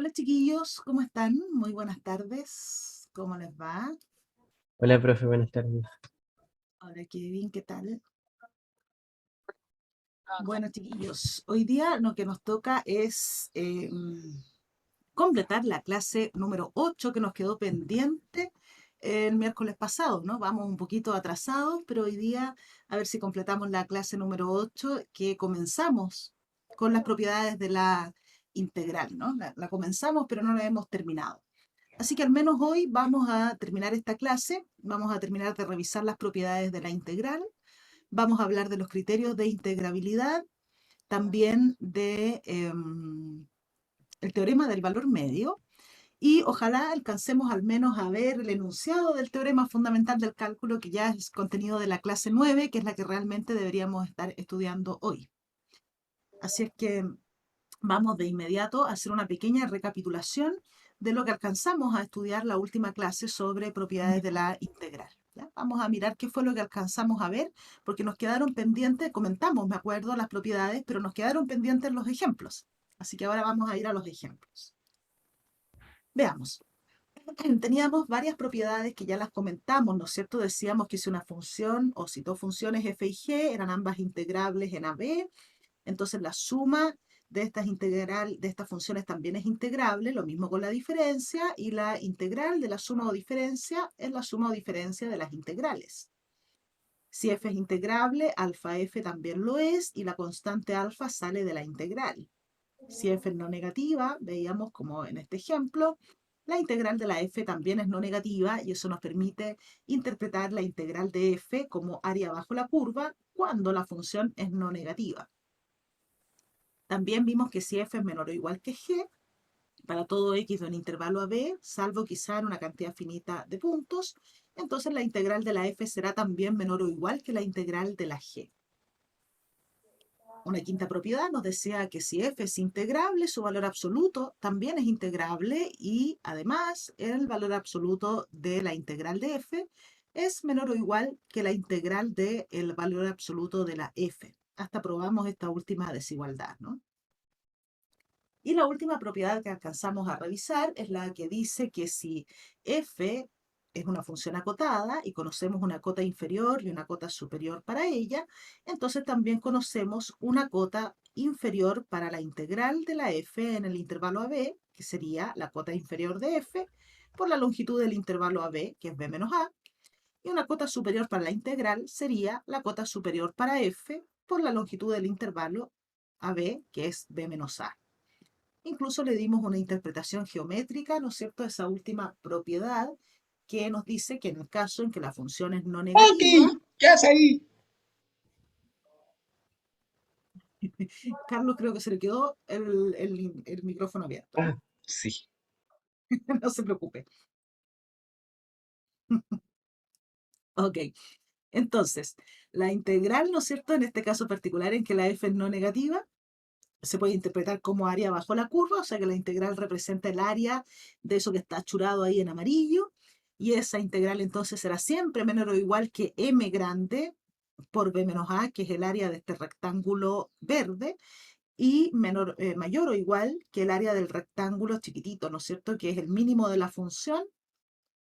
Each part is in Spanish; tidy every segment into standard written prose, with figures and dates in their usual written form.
Hola chiquillos, ¿cómo están? Muy buenas tardes. ¿Cómo les va? Hola, profe, buenas tardes. Hola Kevin, ¿qué tal? Bueno, chiquillos, hoy día lo que nos toca es completar la clase número 8 que nos quedó pendiente el miércoles pasado, ¿no? Vamos un poquito atrasados, pero hoy día a ver si completamos la clase número 8 que comenzamos con las propiedades de la integral, ¿no? La comenzamos, pero no la hemos terminado. Así que al menos hoy vamos a terminar esta clase, vamos a terminar de revisar las propiedades de la integral, vamos a hablar de los criterios de integrabilidad, también de el teorema del valor medio y ojalá alcancemos al menos a ver el enunciado del teorema fundamental del cálculo que ya es contenido de la clase 9, que es la que realmente deberíamos estar estudiando hoy. Así es que vamos de inmediato a hacer una pequeña recapitulación de lo que alcanzamos a estudiar la última clase sobre propiedades de la integral. ¿Ya? Vamos a mirar qué fue lo que alcanzamos a ver, porque nos quedaron pendientes, comentamos, me acuerdo, las propiedades, pero nos quedaron pendientes los ejemplos. Así que ahora vamos a ir a los ejemplos. Veamos. Teníamos varias propiedades que ya las comentamos, ¿no es cierto? Decíamos que si una función o si dos funciones f y g eran ambas integrables en AB, entonces la suma de estas funciones también es integrable, lo mismo con la diferencia, y la integral de la suma o diferencia es la suma o diferencia de las integrales. Si f es integrable, alfa f también lo es, y la constante alfa sale de la integral. Si f es no negativa, veíamos como en este ejemplo, la integral de la f también es no negativa y eso nos permite interpretar la integral de f como área bajo la curva cuando la función es no negativa. También vimos que si f es menor o igual que g, para todo x de un intervalo a b, salvo quizá en una cantidad finita de puntos, entonces la integral de la f será también menor o igual que la integral de la g. Una quinta propiedad nos decía que si f es integrable, su valor absoluto también es integrable y además el valor absoluto de la integral de f es menor o igual que la integral del valor absoluto de la f. Hasta probamos esta última desigualdad, ¿no? Y la última propiedad que alcanzamos a revisar es la que dice que si f es una función acotada y conocemos una cota inferior y una cota superior para ella, entonces también conocemos una cota inferior para la integral de la f en el intervalo AB, que sería la cota inferior de f por la longitud del intervalo AB, que es b menos a, y una cota superior para la integral sería la cota superior para f por la longitud del intervalo AB, que es b menos a. Incluso le dimos una interpretación geométrica, ¿no es cierto?, a esa última propiedad que nos dice que en el caso en que la función es no negativa, Oti, ¿qué hace ahí? Carlos creo que se le quedó el micrófono abierto, Ah, ¿no? sí. No se preocupe. Ok, entonces, la integral, ¿no es cierto?, en este caso particular en que la f es no negativa, se puede interpretar como área bajo la curva, o sea que la integral representa el área de eso que está achurado ahí en amarillo, y esa integral entonces será siempre menor o igual que m grande por b menos a, que es el área de este rectángulo verde, y mayor o igual que el área del rectángulo chiquitito, ¿no es cierto?, que es el mínimo de la función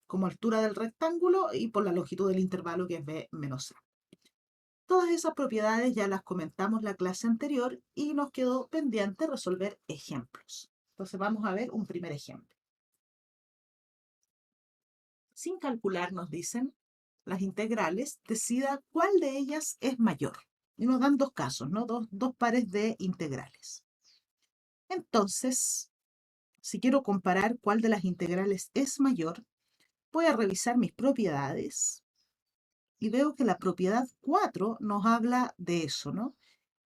como altura del rectángulo y por la longitud del intervalo que es b menos a. Todas esas propiedades ya las comentamos la clase anterior y nos quedó pendiente resolver ejemplos. Entonces vamos a ver un primer ejemplo. Sin calcular, nos dicen, las integrales, decida cuál de ellas es mayor. Y nos dan dos casos, ¿no? Dos pares de integrales. Entonces, si quiero comparar cuál de las integrales es mayor, voy a revisar mis propiedades y veo que la propiedad 4 nos habla de eso, ¿no?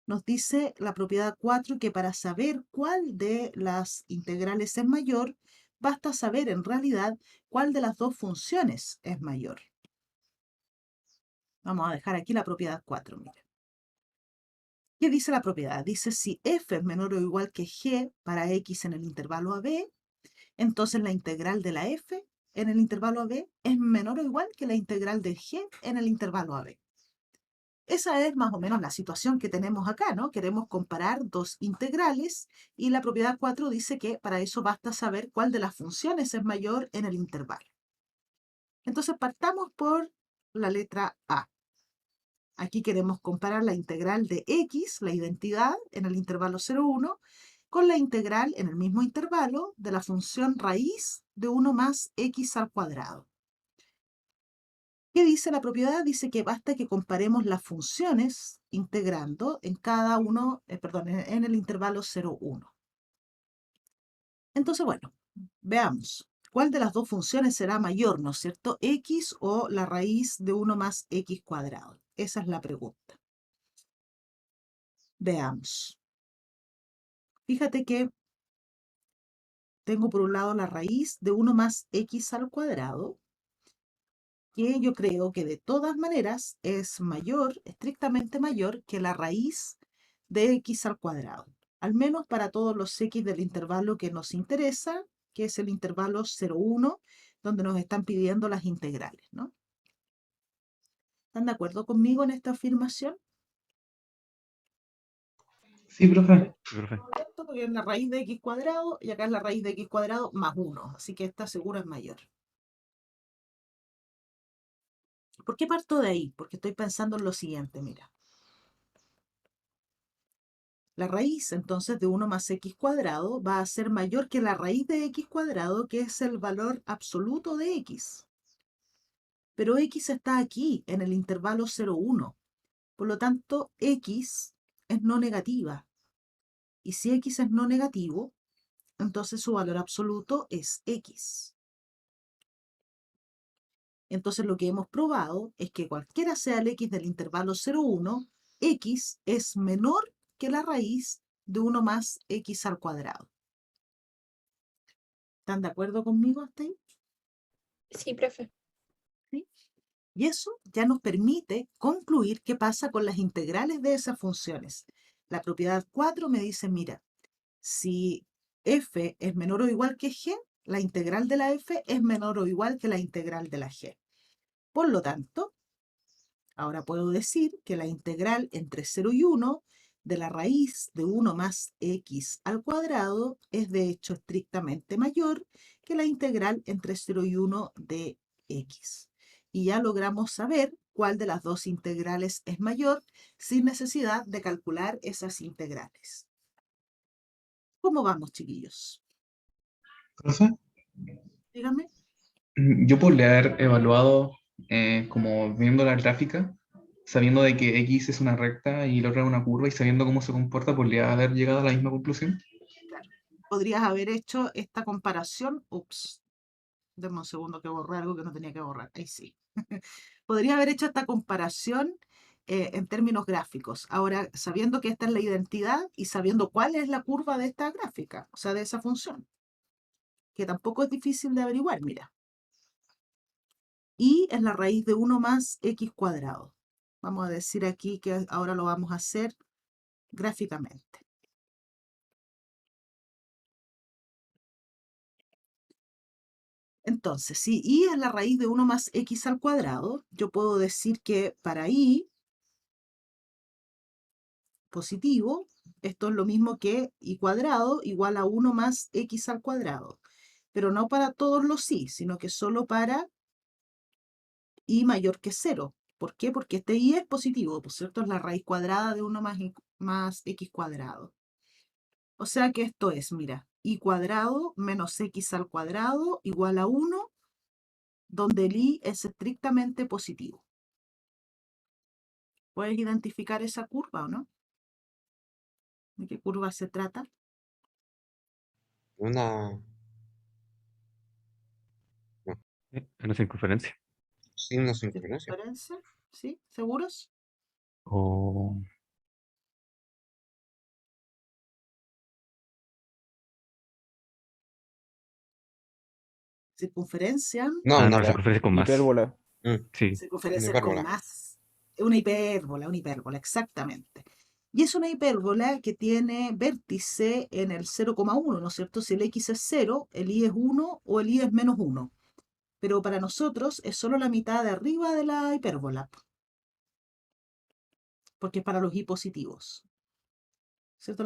Nos dice la propiedad 4 que para saber cuál de las integrales es mayor, basta saber en realidad cuál de las dos funciones es mayor. Vamos a dejar aquí la propiedad 4, mira. ¿Qué dice la propiedad? Dice si f es menor o igual que g para x en el intervalo AB, entonces la integral de la f en el intervalo AB es menor o igual que la integral de g en el intervalo AB. Esa es más o menos la situación que tenemos acá, ¿no? Queremos comparar dos integrales y la propiedad 4 dice que para eso basta saber cuál de las funciones es mayor en el intervalo. Entonces partamos por la letra A. Aquí queremos comparar la integral de x, la identidad, en el intervalo 0, 1, con la integral en el mismo intervalo de la función raíz de 1 más x al cuadrado. ¿Qué dice la propiedad? Dice que basta que comparemos las funciones integrando en cada uno, en el intervalo 0, 1. Entonces, bueno, veamos. ¿Cuál de las dos funciones será mayor, no es cierto? ¿X o la raíz de 1 más x cuadrado? Esa es la pregunta. Veamos. Fíjate que tengo por un lado la raíz de 1 más x al cuadrado, que yo creo que de todas maneras es mayor, estrictamente mayor, que la raíz de x al cuadrado. Al menos para todos los x del intervalo que nos interesa, que es el intervalo 0, 1, donde nos están pidiendo las integrales, ¿no? ¿Están de acuerdo conmigo en esta afirmación? Sí, profe. Esto porque es la raíz de x cuadrado y acá es la raíz de x cuadrado más 1, así que esta seguro es mayor. ¿Por qué parto de ahí? Porque estoy pensando en lo siguiente, mira. La raíz entonces de 1 más x cuadrado va a ser mayor que la raíz de x cuadrado, que es el valor absoluto de x. Pero x está aquí, en el intervalo 0, 1. Por lo tanto, x es no negativa. Y si x es no negativo, entonces su valor absoluto es x. Entonces lo que hemos probado es que cualquiera sea el x del intervalo 0, 1, x es menor que la raíz de 1 más x al cuadrado. ¿Están de acuerdo conmigo hasta ahí? Sí, profe. ¿Sí? Y eso ya nos permite concluir qué pasa con las integrales de esas funciones. La propiedad 4 me dice, mira, si f es menor o igual que g, la integral de la f es menor o igual que la integral de la g. Por lo tanto, ahora puedo decir que la integral entre 0 y 1 de la raíz de 1 más x al cuadrado es de hecho estrictamente mayor que la integral entre 0 y 1 de x. Y ya logramos saber cuál de las dos integrales es mayor sin necesidad de calcular esas integrales. ¿Cómo vamos, chiquillos? Profe, Díganme. yo podría haber evaluado como viendo la gráfica, sabiendo de que X es una recta y la otra es una curva y sabiendo cómo se comporta, podría haber llegado a la misma conclusión. Claro. Podrías haber hecho esta comparación. Ups, denme un segundo que borré algo que no tenía que borrar. Ahí sí. Podría haber hecho esta comparación en términos gráficos. Ahora, sabiendo que esta es la identidad y sabiendo cuál es la curva de esta gráfica, o sea, de esa función, que tampoco es difícil de averiguar, mira. Y es la raíz de 1 más x cuadrado. Vamos a decir aquí que ahora lo vamos a hacer gráficamente. Entonces, si y es la raíz de 1 más x al cuadrado, yo puedo decir que para y positivo, esto es lo mismo que y cuadrado igual a 1 más x al cuadrado. Pero no para todos los y, sino que solo para y mayor que 0. ¿Por qué? Porque este y es positivo, por cierto, es la raíz cuadrada de 1 más x cuadrado. O sea que esto es, mira, y cuadrado menos x al cuadrado igual a 1, donde el y es estrictamente positivo. ¿Puedes identificar esa curva o no? ¿De qué curva se trata? Una, Una circunferencia. sí, una circunferencia. ¿Circunferencia? ¿Sí? ¿Seguros? O Circunferencia. No, una la circunferencia con más. Hipérbola. Sí. Circunferencia Una es con hipérbola. más. Una hipérbola, exactamente. Y es una hipérbola que tiene vértice en el 0,1, ¿no es cierto? Si el x es 0, el y es 1 o el y es menos 1. Pero para nosotros es solo la mitad de arriba de la hipérbola. porque es para los y positivos. ¿Cierto?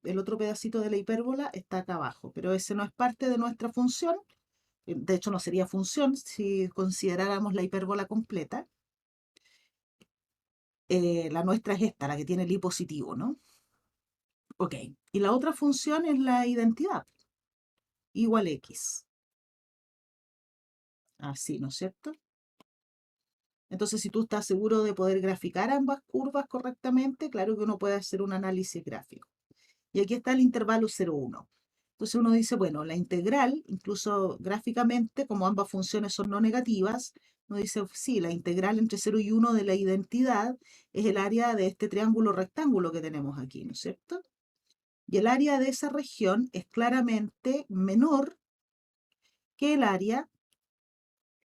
El otro pedacito de la hipérbola está acá abajo, pero ese no es parte de nuestra función. De hecho, no sería función si consideráramos la hipérbola completa. La nuestra es esta, la que tiene el y positivo, ¿no? Ok. Y la otra función es la identidad, igual x. Así, ¿no es cierto? Entonces, si tú estás seguro de poder graficar ambas curvas correctamente, claro que uno puede hacer un análisis gráfico. Y aquí está el intervalo 0,1. Entonces uno dice, bueno, la integral, incluso gráficamente, como ambas funciones son no negativas, uno dice, sí, la integral entre 0 y 1 de la identidad es el área de este triángulo rectángulo que tenemos aquí, ¿no es cierto? Y el área de esa región es claramente menor que el área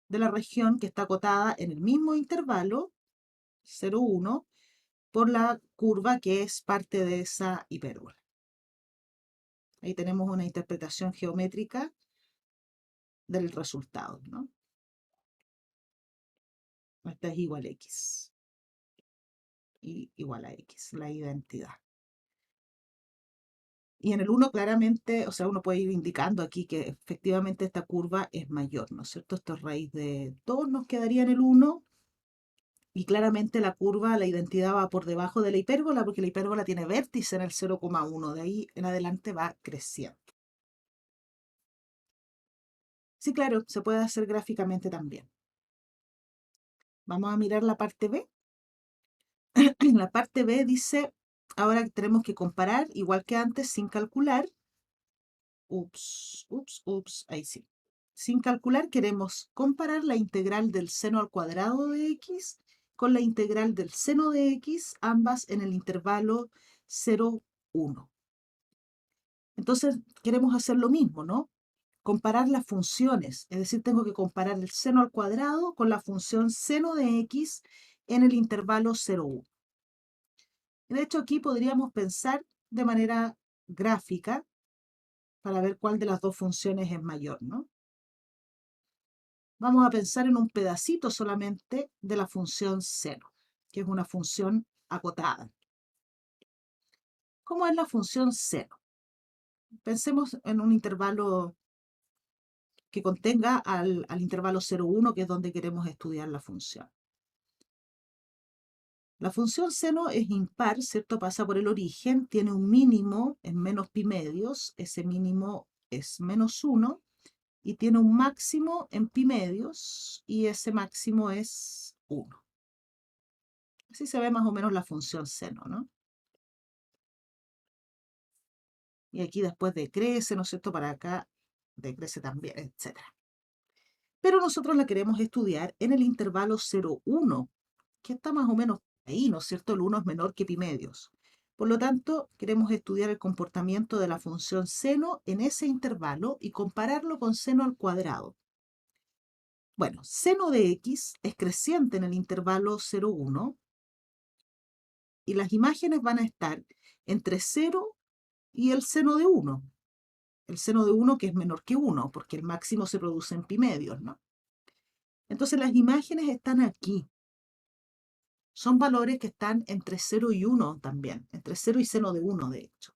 de la región que está acotada en el mismo intervalo, 0,1, por la curva que es parte de esa hipérbola. Ahí tenemos una interpretación geométrica del resultado, ¿no? Esta es igual a x. Y igual a x, la identidad. Y en el 1 claramente, o sea, uno puede ir indicando aquí que efectivamente esta curva es mayor, ¿no es cierto? Esto es raíz de 2, nos quedaría en el 1. Y claramente la curva, la identidad va por debajo de la hipérbola, porque la hipérbola tiene vértice en el 0,1. De ahí en adelante va creciendo. Sí, claro, se puede hacer gráficamente también. Vamos a mirar la parte B. En la parte B dice, ahora tenemos que comparar, igual que antes, sin calcular. Ahí sí. Sin calcular queremos comparar la integral del seno al cuadrado de x con la integral del seno de x, ambas en el intervalo 0, 1. Entonces queremos hacer lo mismo, ¿no? Comparar las funciones, es decir, tengo que comparar el seno al cuadrado con la función seno de x en el intervalo 0, 1. De hecho, aquí podríamos pensar de manera gráfica para ver cuál de las dos funciones es mayor, ¿no? Vamos a pensar en un pedacito solamente de la función seno, que es una función acotada. ¿Cómo es la función seno? Pensemos en un intervalo que contenga al intervalo 0,1, que es donde queremos estudiar la función. La función seno es impar, ¿cierto? Pasa por el origen, tiene un mínimo en menos pi medios, ese mínimo es menos 1, y tiene un máximo en pi medios, y ese máximo es 1. Así se ve más o menos la función seno, ¿no? Y aquí después decrece, ¿no es cierto? Para acá decrece también, etc. Pero nosotros la queremos estudiar en el intervalo 0,1, que está más o menos ahí, ¿no es cierto? El 1 es menor que pi medios. Por lo tanto, queremos estudiar el comportamiento de la función seno en ese intervalo y compararlo con seno al cuadrado. Bueno, seno de x es creciente en el intervalo 0,1 y las imágenes van a estar entre 0 y el seno de 1. El seno de 1 que es menor que 1, porque el máximo se produce en pi medios, ¿no? Entonces las imágenes están aquí. Son valores que están entre 0 y 1 también, entre 0 y seno de 1, de hecho.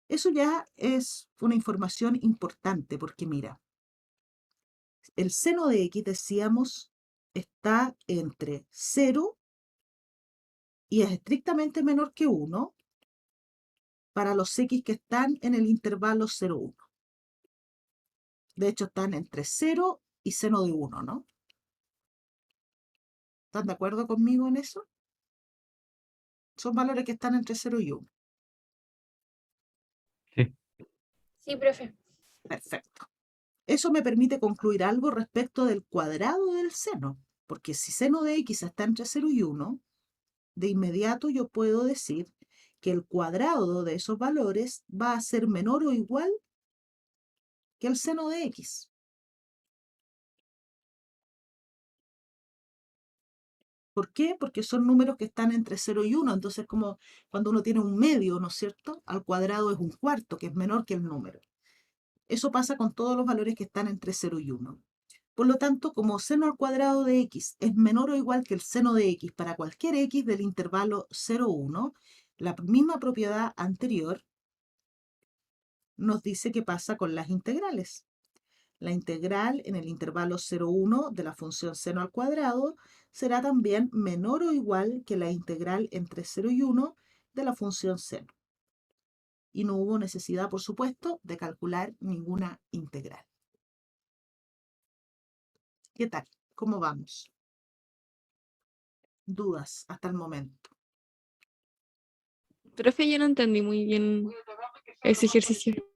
Eso ya es una información importante, porque mira, el seno de x, decíamos, está entre 0 y es estrictamente menor que 1 para los x que están en el intervalo 0,1. De hecho, están entre 0 y seno de 1, ¿no? ¿Están de acuerdo conmigo en eso? Son valores que están entre 0 y 1. Sí. Sí, profe. Perfecto. Eso me permite concluir algo respecto del cuadrado del seno, porque si seno de x está entre 0 y 1, de inmediato yo puedo decir que el cuadrado de esos valores va a ser menor o igual que el seno de x. ¿Por qué? Porque son números que están entre 0 y 1, entonces como cuando uno tiene un medio, ¿no es cierto? Al cuadrado es un cuarto, que es menor que el número. Eso pasa con todos los valores que están entre 0 y 1. Por lo tanto, como seno al cuadrado de x es menor o igual que el seno de x para cualquier x del intervalo 0, 1, la misma propiedad anterior nos dice qué pasa con las integrales. La integral en el intervalo 0, 1 de la función seno al cuadrado será también menor o igual que la integral entre 0 y 1 de la función seno. Y no hubo necesidad, por supuesto, de calcular ninguna integral. ¿Qué tal? ¿Cómo vamos? ¿Dudas hasta el momento? Profe, yo no entendí muy bien ese ejercicio.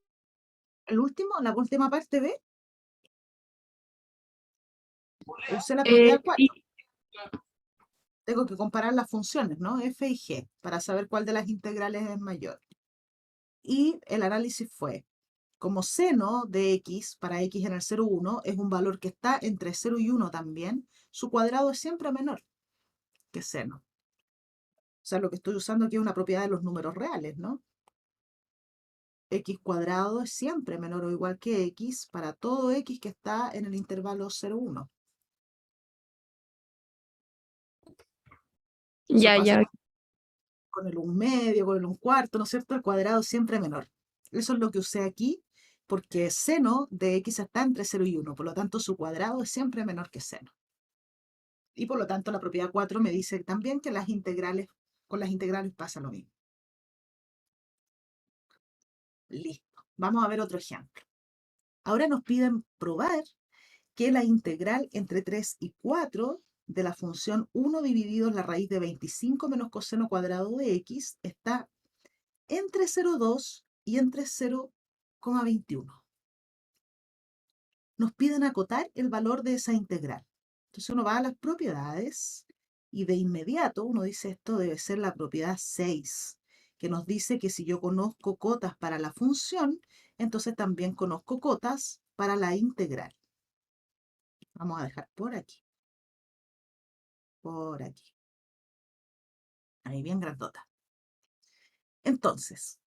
La última parte, ¿ve? Usé la propiedad 4. Sí, Tengo que comparar las funciones, ¿no? F y G, para saber cuál de las integrales es mayor. Y el análisis fue, como seno de x para x en el 0, 1 es un valor que está entre 0 y 1 también, su cuadrado es siempre menor que seno. O sea, lo que estoy usando aquí es una propiedad de los números reales, ¿no? X cuadrado es siempre menor o igual que x para todo x que está en el intervalo 0, 1. Eso ya, pasa ya. con el 1/2, con el 1/4, ¿no es cierto? El cuadrado siempre menor. Eso es lo que usé aquí, porque seno de x está entre 0 y 1, por lo tanto su cuadrado es siempre menor que seno. Y por lo tanto la propiedad 4 me dice también que con las integrales pasa lo mismo. Listo. Vamos a ver otro ejemplo. Ahora nos piden probar que la integral entre 3 y 4 de la función 1 dividido en la raíz de 25 menos coseno cuadrado de x está entre 0,2 y entre 0,21. Nos piden acotar el valor de esa integral. Entonces uno va a las propiedades y de inmediato uno dice esto debe ser la propiedad 6, que nos dice que si yo conozco cotas para la función, entonces también conozco cotas para la integral. Vamos a dejar por aquí. Por aquí. Ahí bien grandota. Entonces,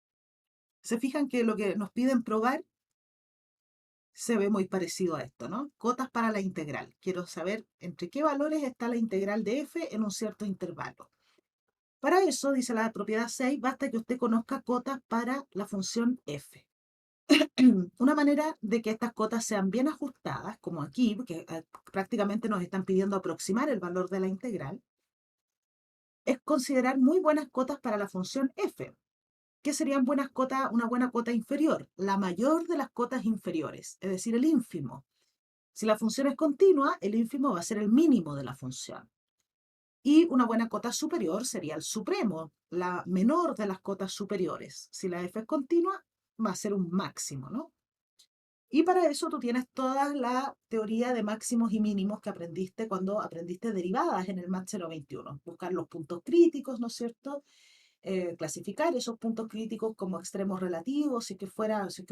se fijan que lo que nos piden probar se ve muy parecido a esto, ¿no? Cotas para la integral. Quiero saber entre qué valores está la integral de f en un cierto intervalo. Para eso, dice la propiedad 6, basta que usted conozca cotas para la función f. Una manera de que estas cotas sean bien ajustadas, como aquí, porque prácticamente nos están pidiendo aproximar el valor de la integral, es considerar muy buenas cotas para la función f. ¿Qué serían buenas cotas? Una buena cota inferior, la mayor de las cotas inferiores, es decir, el ínfimo. Si la función es continua, el ínfimo va a ser el mínimo de la función. Y una buena cota superior sería el supremo, la menor de las cotas superiores. Si la f es continua, va a ser un máximo, ¿no? Y para eso tú tienes toda la teoría de máximos y mínimos que aprendiste cuando aprendiste derivadas en el Math 021. Buscar los puntos críticos, ¿no es cierto? Clasificar esos puntos críticos como extremos relativos, si que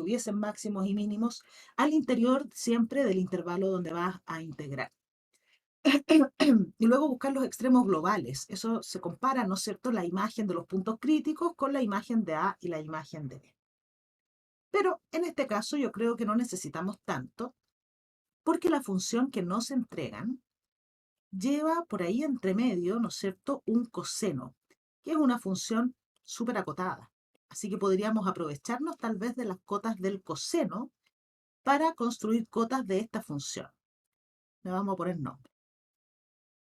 hubiesen máximos y mínimos, al interior siempre del intervalo donde vas a integrar. Y luego buscar los extremos globales. Eso se compara, ¿no es cierto?, la imagen de los puntos críticos con la imagen de A y la imagen de B. Pero en este caso yo creo que no necesitamos tanto, porque la función que nos entregan lleva por ahí entre medio, ¿no es cierto?, un coseno, que es una función súper acotada. Así que podríamos aprovecharnos tal vez de las cotas del coseno para construir cotas de esta función. Le vamos a poner nombre.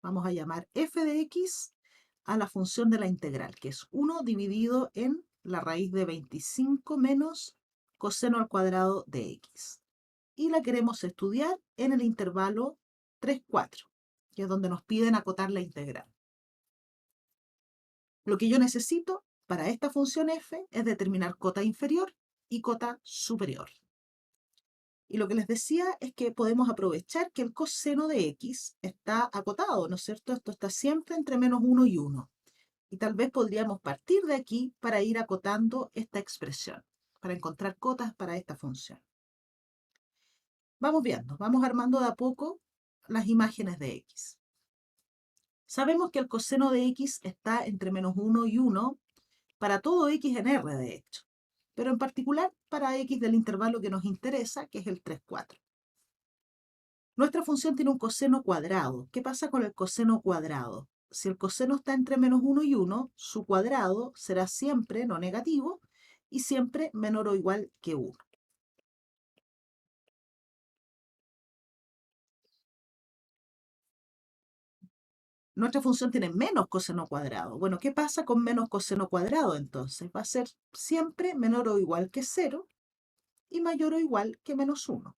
Vamos a llamar f de x a la función de la integral, que es 1 dividido en la raíz de 25 menos coseno al cuadrado de x. Y la queremos estudiar en el intervalo 3, 4, que es donde nos piden acotar la integral. Lo que yo necesito para esta función f es determinar cota inferior y cota superior. Y lo que les decía es que podemos aprovechar que el coseno de x está acotado, ¿no es cierto? Esto está siempre entre menos 1 y 1. Y tal vez podríamos partir de aquí para ir acotando esta expresión, para encontrar cotas para esta función. Vamos viendo, vamos armando de a poco las imágenes de x. Sabemos que el coseno de x está entre menos 1 y 1 para todo x en R, de hecho, pero en particular para x del intervalo que nos interesa, que es el 3, 4. Nuestra función tiene un coseno cuadrado. ¿Qué pasa con el coseno cuadrado? Si el coseno está entre menos 1 y 1, su cuadrado será siempre no negativo y siempre menor o igual que 1. Nuestra función tiene menos coseno cuadrado. Bueno, ¿qué pasa con menos coseno cuadrado entonces? Va a ser siempre menor o igual que 0 y mayor o igual que menos 1.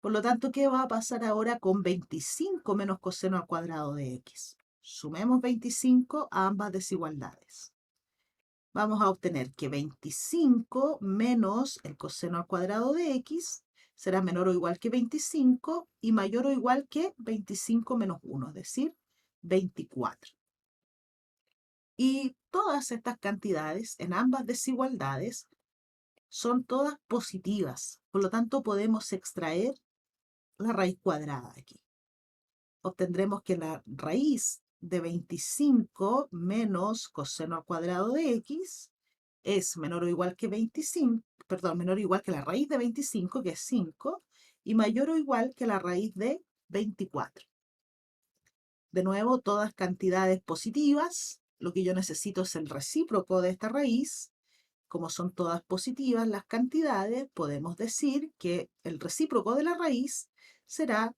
Por lo tanto, ¿qué va a pasar ahora con 25 menos coseno al cuadrado de x? Sumemos 25 a ambas desigualdades. Vamos a obtener que 25 menos el coseno al cuadrado de x será menor o igual que 25 y mayor o igual que 25 menos 1, es decir, 24. Y todas estas cantidades en ambas desigualdades son todas positivas. Por lo tanto, podemos extraer la raíz cuadrada aquí. Obtendremos que la raíz de 25 menos coseno al cuadrado de x es menor o igual que 25, perdón, menor o igual que la raíz de 25, que es 5, y mayor o igual que la raíz de 24. De nuevo, todas cantidades positivas. Lo que yo necesito es el recíproco de esta raíz. Como son todas positivas las cantidades, podemos decir que el recíproco de la raíz será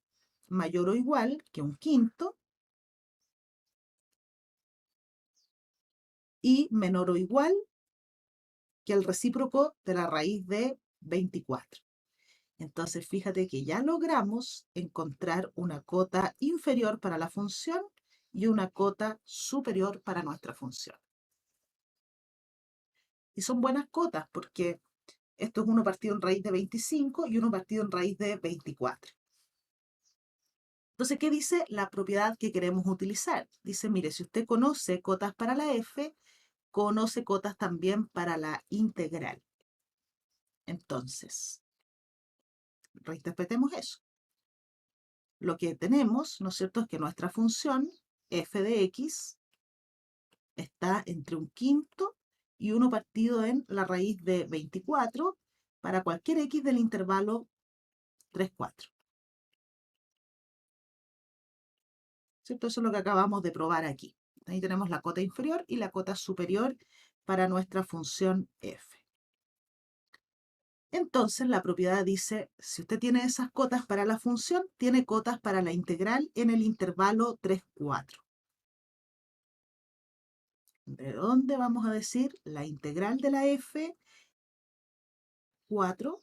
mayor o igual que un quinto y menor o igual que el recíproco de la raíz de 24. Entonces, fíjate que ya logramos encontrar una cota inferior para la función y una cota superior para nuestra función. Y son buenas cotas porque esto es 1 partido en raíz de 25 y 1 partido en raíz de 24. Entonces, ¿qué dice la propiedad que queremos utilizar? Dice, mire, si usted conoce cotas para la f, conoce cotas también para la integral. Entonces, reinterpretemos eso. Lo que tenemos, ¿no es cierto?, es que nuestra función f de x está entre un quinto y 1 partido en la raíz de 24 para cualquier x del intervalo 3, 4. ¿Cierto? Eso es lo que acabamos de probar aquí. Ahí tenemos la cota inferior y la cota superior para nuestra función f. Entonces, la propiedad dice, si usted tiene esas cotas para la función, tiene cotas para la integral en el intervalo 3, 4. ¿De dónde vamos a decir? La integral de la f 4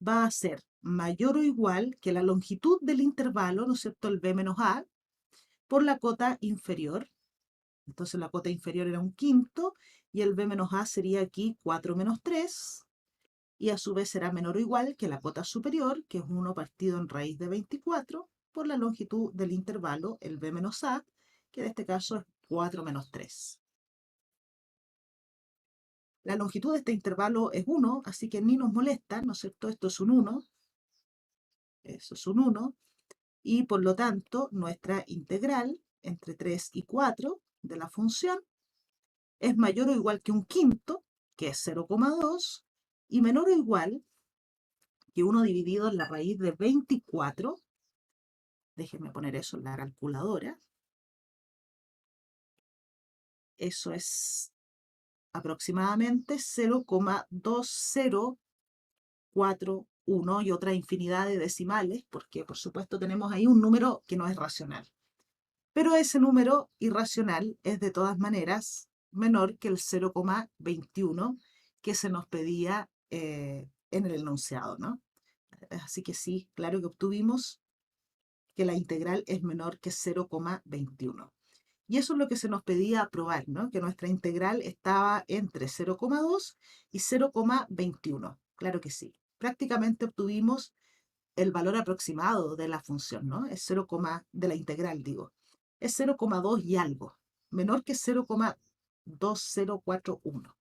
va a ser mayor o igual que la longitud del intervalo, ¿no es cierto?, el b menos a, por la cota inferior. Entonces la cota inferior era un quinto y el b menos a sería aquí 4 menos 3. Y a su vez será menor o igual que la cota superior, que es 1 partido en raíz de 24, por la longitud del intervalo, el b menos a, que en este caso es 4 menos 3. La longitud de este intervalo es 1, así que ni nos molesta, ¿no es cierto? Esto es un 1, eso es un 1, y por lo tanto nuestra integral entre 3 y 4 de la función es mayor o igual que un quinto, que es 0,2, y menor o igual que 1 dividido en la raíz de 24. Déjenme poner eso en la calculadora. Eso es aproximadamente 0,2041 y otra infinidad de decimales, porque por supuesto tenemos ahí un número que no es racional. Pero ese número irracional es de todas maneras menor que el 0,21 que se nos pedía en el enunciado, ¿no? Así que sí, claro que obtuvimos que la integral es menor que 0,21. Y eso es lo que se nos pedía probar, ¿no? Que nuestra integral estaba entre 0,2 y 0,21. Claro que sí. Prácticamente obtuvimos el valor aproximado de la función, ¿no? Es 0, de la integral, digo. Es 0,2 y algo. Menor que 0,2041.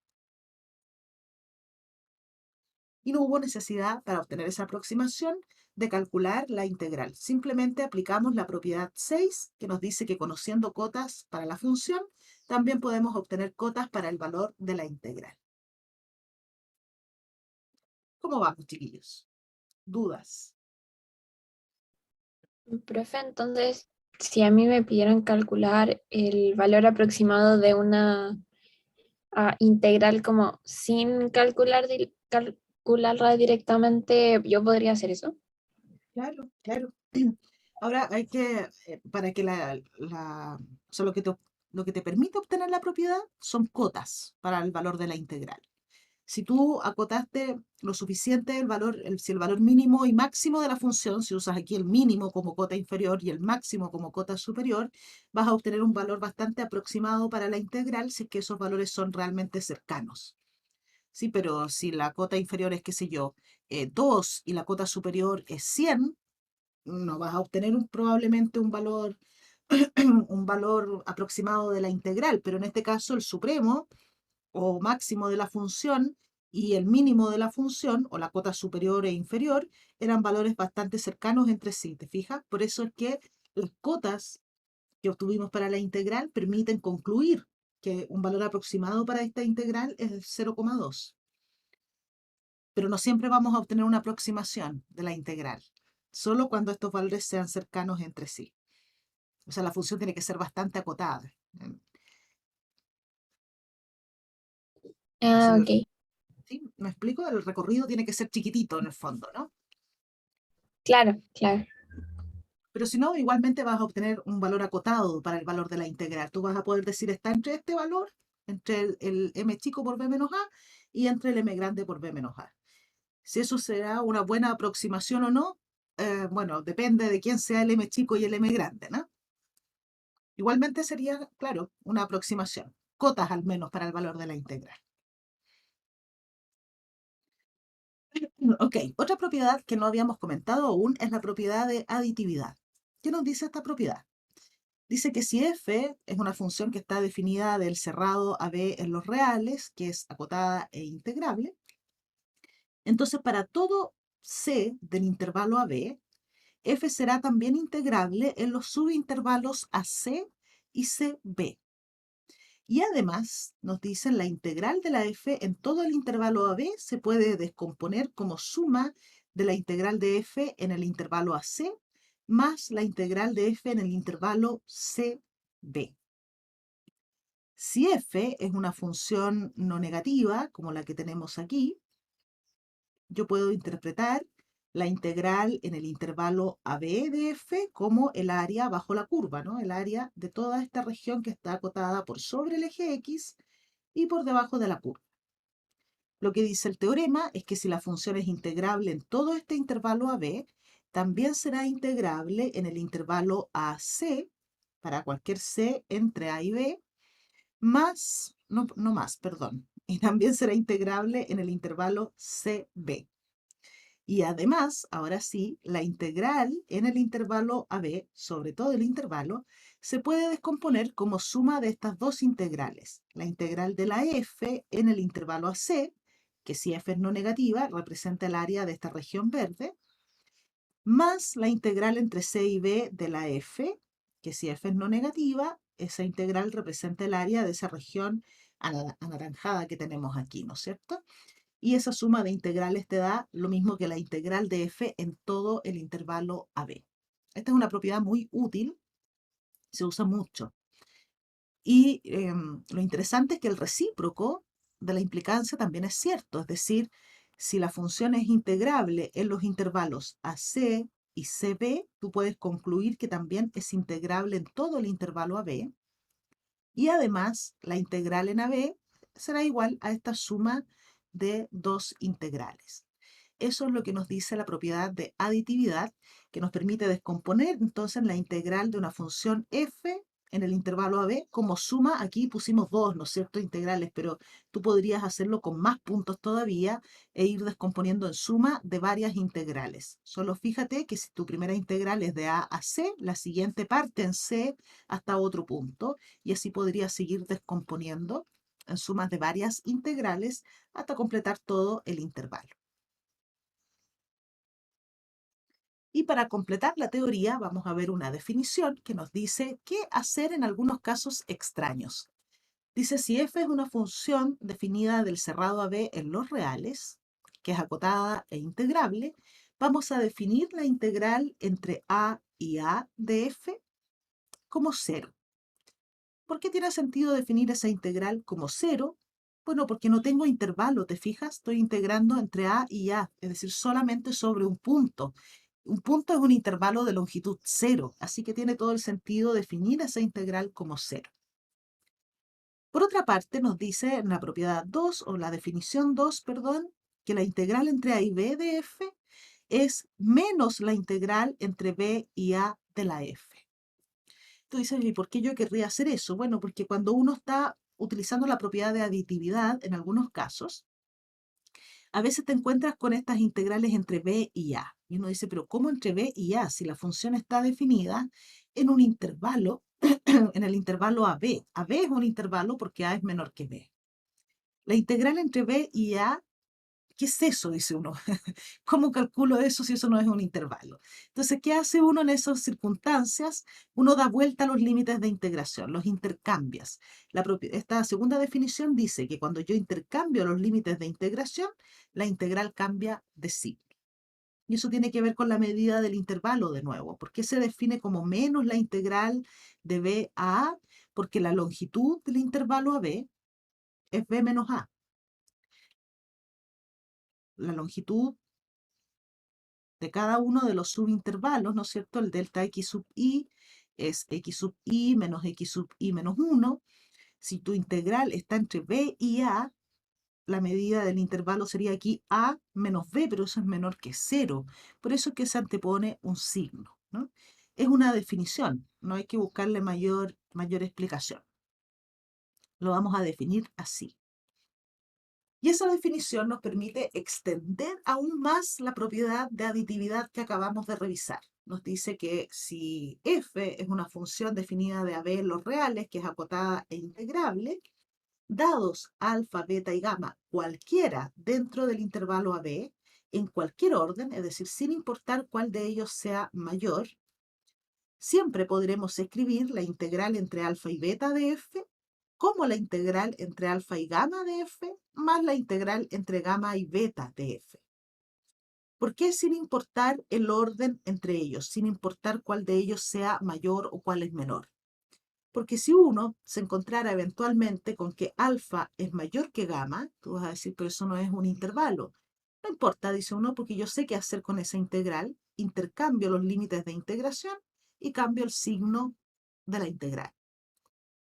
Y no hubo necesidad para obtener esa aproximación de calcular la integral. Simplemente aplicamos la propiedad 6, que nos dice que conociendo cotas para la función, también podemos obtener cotas para el valor de la integral. ¿Cómo vamos, chiquillos? ¿Dudas? Profe, entonces, si a mí me pidieran calcular el valor aproximado de una integral como sin calcularla directamente, ¿yo podría hacer eso? Claro, claro. Ahora hay que, para que o sea, lo que te permite obtener la propiedad son cotas para el valor de la integral. Si tú acotaste lo suficiente el valor, si el valor mínimo y máximo de la función, si usas aquí el mínimo como cota inferior y el máximo como cota superior, vas a obtener un valor bastante aproximado para la integral si es que esos valores son realmente cercanos. Sí, pero si la cota inferior es, qué sé yo, 2 y la cota superior es 100, no vas a obtener probablemente un valor aproximado de la integral, pero en este caso el supremo o máximo de la función y el mínimo de la función, o la cota superior e inferior, eran valores bastante cercanos entre sí, ¿te fijas? Por eso es que las cotas que obtuvimos para la integral permiten concluir que un valor aproximado para esta integral es 0,2. Pero no siempre vamos a obtener una aproximación de la integral, solo cuando estos valores sean cercanos entre sí. O sea, la función tiene que ser bastante acotada. Así Ah, ok. ¿sí? ¿Me explico? El recorrido tiene que ser chiquitito en el fondo, ¿no? Claro, claro. Pero si no, igualmente vas a obtener un valor acotado para el valor de la integral. Tú vas a poder decir, está entre este valor, entre el m chico por b menos a, y entre el m grande por b menos a. Si eso será una buena aproximación o no, bueno, depende de quién sea el m chico y el m grande, ¿no? Igualmente sería, claro, una aproximación. Cotas al menos para el valor de la integral. Ok, otra propiedad que no habíamos comentado aún es la propiedad de aditividad. ¿Qué nos dice esta propiedad? Dice que si f es una función que está definida del cerrado a b en los reales, que es acotada e integrable, entonces para todo c del intervalo a b, f será también integrable en los subintervalos a c y cb. Y además nos dicen la integral de la f en todo el intervalo AB se puede descomponer como suma de la integral de f en el intervalo AC más la integral de f en el intervalo CB. Si f es una función no negativa, como la que tenemos aquí, yo puedo interpretar la integral en el intervalo AB de f como el área bajo la curva, ¿no? El área de toda esta región que está acotada por sobre el eje X y por debajo de la curva. Lo que dice el teorema es que si la función es integrable en todo este intervalo AB, también será integrable en el intervalo AC, para cualquier C entre A y B, más, no más, perdón, y también será integrable en el intervalo CB. Y además, ahora sí, la integral en el intervalo AB, sobre todo el intervalo, se puede descomponer como suma de estas dos integrales. La integral de la f en el intervalo AC, que si f es no negativa, representa el área de esta región verde, más la integral entre c y b de la f, que si f es no negativa, esa integral representa el área de esa región anaranjada que tenemos aquí, ¿no es cierto? Y esa suma de integrales te da lo mismo que la integral de f en todo el intervalo AB. Esta es una propiedad muy útil, se usa mucho. Y lo interesante es que el recíproco de la implicancia también es cierto, es decir, si la función es integrable en los intervalos AC y CB, tú puedes concluir que también es integrable en todo el intervalo AB. Y además, la integral en AB será igual a esta suma de dos integrales. Eso es lo que nos dice la propiedad de aditividad, que nos permite descomponer entonces la integral de una función f en el intervalo AB como suma. Aquí pusimos dos, ¿no es cierto?, integrales, pero tú podrías hacerlo con más puntos todavía e ir descomponiendo en suma de varias integrales. Solo fíjate que si tu primera integral es de A a C, la siguiente parte en C hasta otro punto, y así podrías seguir descomponiendo en sumas de varias integrales hasta completar todo el intervalo. Y para completar la teoría vamos a ver una definición que nos dice qué hacer en algunos casos extraños. Dice, si f es una función definida del cerrado AB en los reales, que es acotada e integrable, vamos a definir la integral entre a y a de f como 0. ¿Por qué tiene sentido definir esa integral como 0? Bueno, porque no tengo intervalo, ¿te fijas? Estoy integrando entre a y a, es decir, solamente sobre un punto. Un punto es un intervalo de longitud 0, así que tiene todo el sentido definir esa integral como 0. Por otra parte, nos dice en la propiedad 2, o la definición 2, perdón, que la integral entre a y b de f es menos la integral entre b y a de la f. Tú dices, ¿y por qué yo querría hacer eso? Bueno, porque cuando uno está utilizando la propiedad de aditividad, en algunos casos, a veces te encuentras con estas integrales entre b y a. Y uno dice, pero ¿cómo entre b y a? Si la función está definida en un intervalo, en el intervalo AB. AB es un intervalo porque a es menor que b. La integral entre b y a, ¿qué es eso? Dice uno. ¿Cómo calculo eso si eso no es un intervalo? Entonces, ¿qué hace uno en esas circunstancias? Uno da vuelta a los límites de integración, los intercambias. Esta segunda definición dice que cuando yo intercambio los límites de integración, la integral cambia de signo. Y eso tiene que ver con la medida del intervalo de nuevo. ¿Por qué se define como menos la integral de b a a? Porque la longitud del intervalo a b es b menos a. La longitud de cada uno de los subintervalos, ¿no es cierto? El delta x sub i es x sub i menos x sub i menos 1. Si tu integral está entre b y a, la medida del intervalo sería aquí a menos b, pero eso es menor que 0. Por eso es que se antepone un signo, ¿no? Es una definición, no hay que buscarle mayor explicación. Lo vamos a definir así. Y esa definición nos permite extender aún más la propiedad de aditividad que acabamos de revisar. Nos dice que si f es una función definida de AB en los reales, que es acotada e integrable, dados alfa, beta y gamma, cualquiera dentro del intervalo AB, en cualquier orden, es decir, sin importar cuál de ellos sea mayor, siempre podremos escribir la integral entre alfa y beta de f como la integral entre alfa y gamma de f más la integral entre gamma y beta de f. ¿Por qué sin importar el orden entre ellos, sin importar cuál de ellos sea mayor o cuál es menor? Porque si uno se encontrara eventualmente con que alfa es mayor que gamma, tú vas a decir, pero eso no es un intervalo. No importa, dice uno, porque yo sé qué hacer con esa integral, intercambio los límites de integración y cambio el signo de la integral.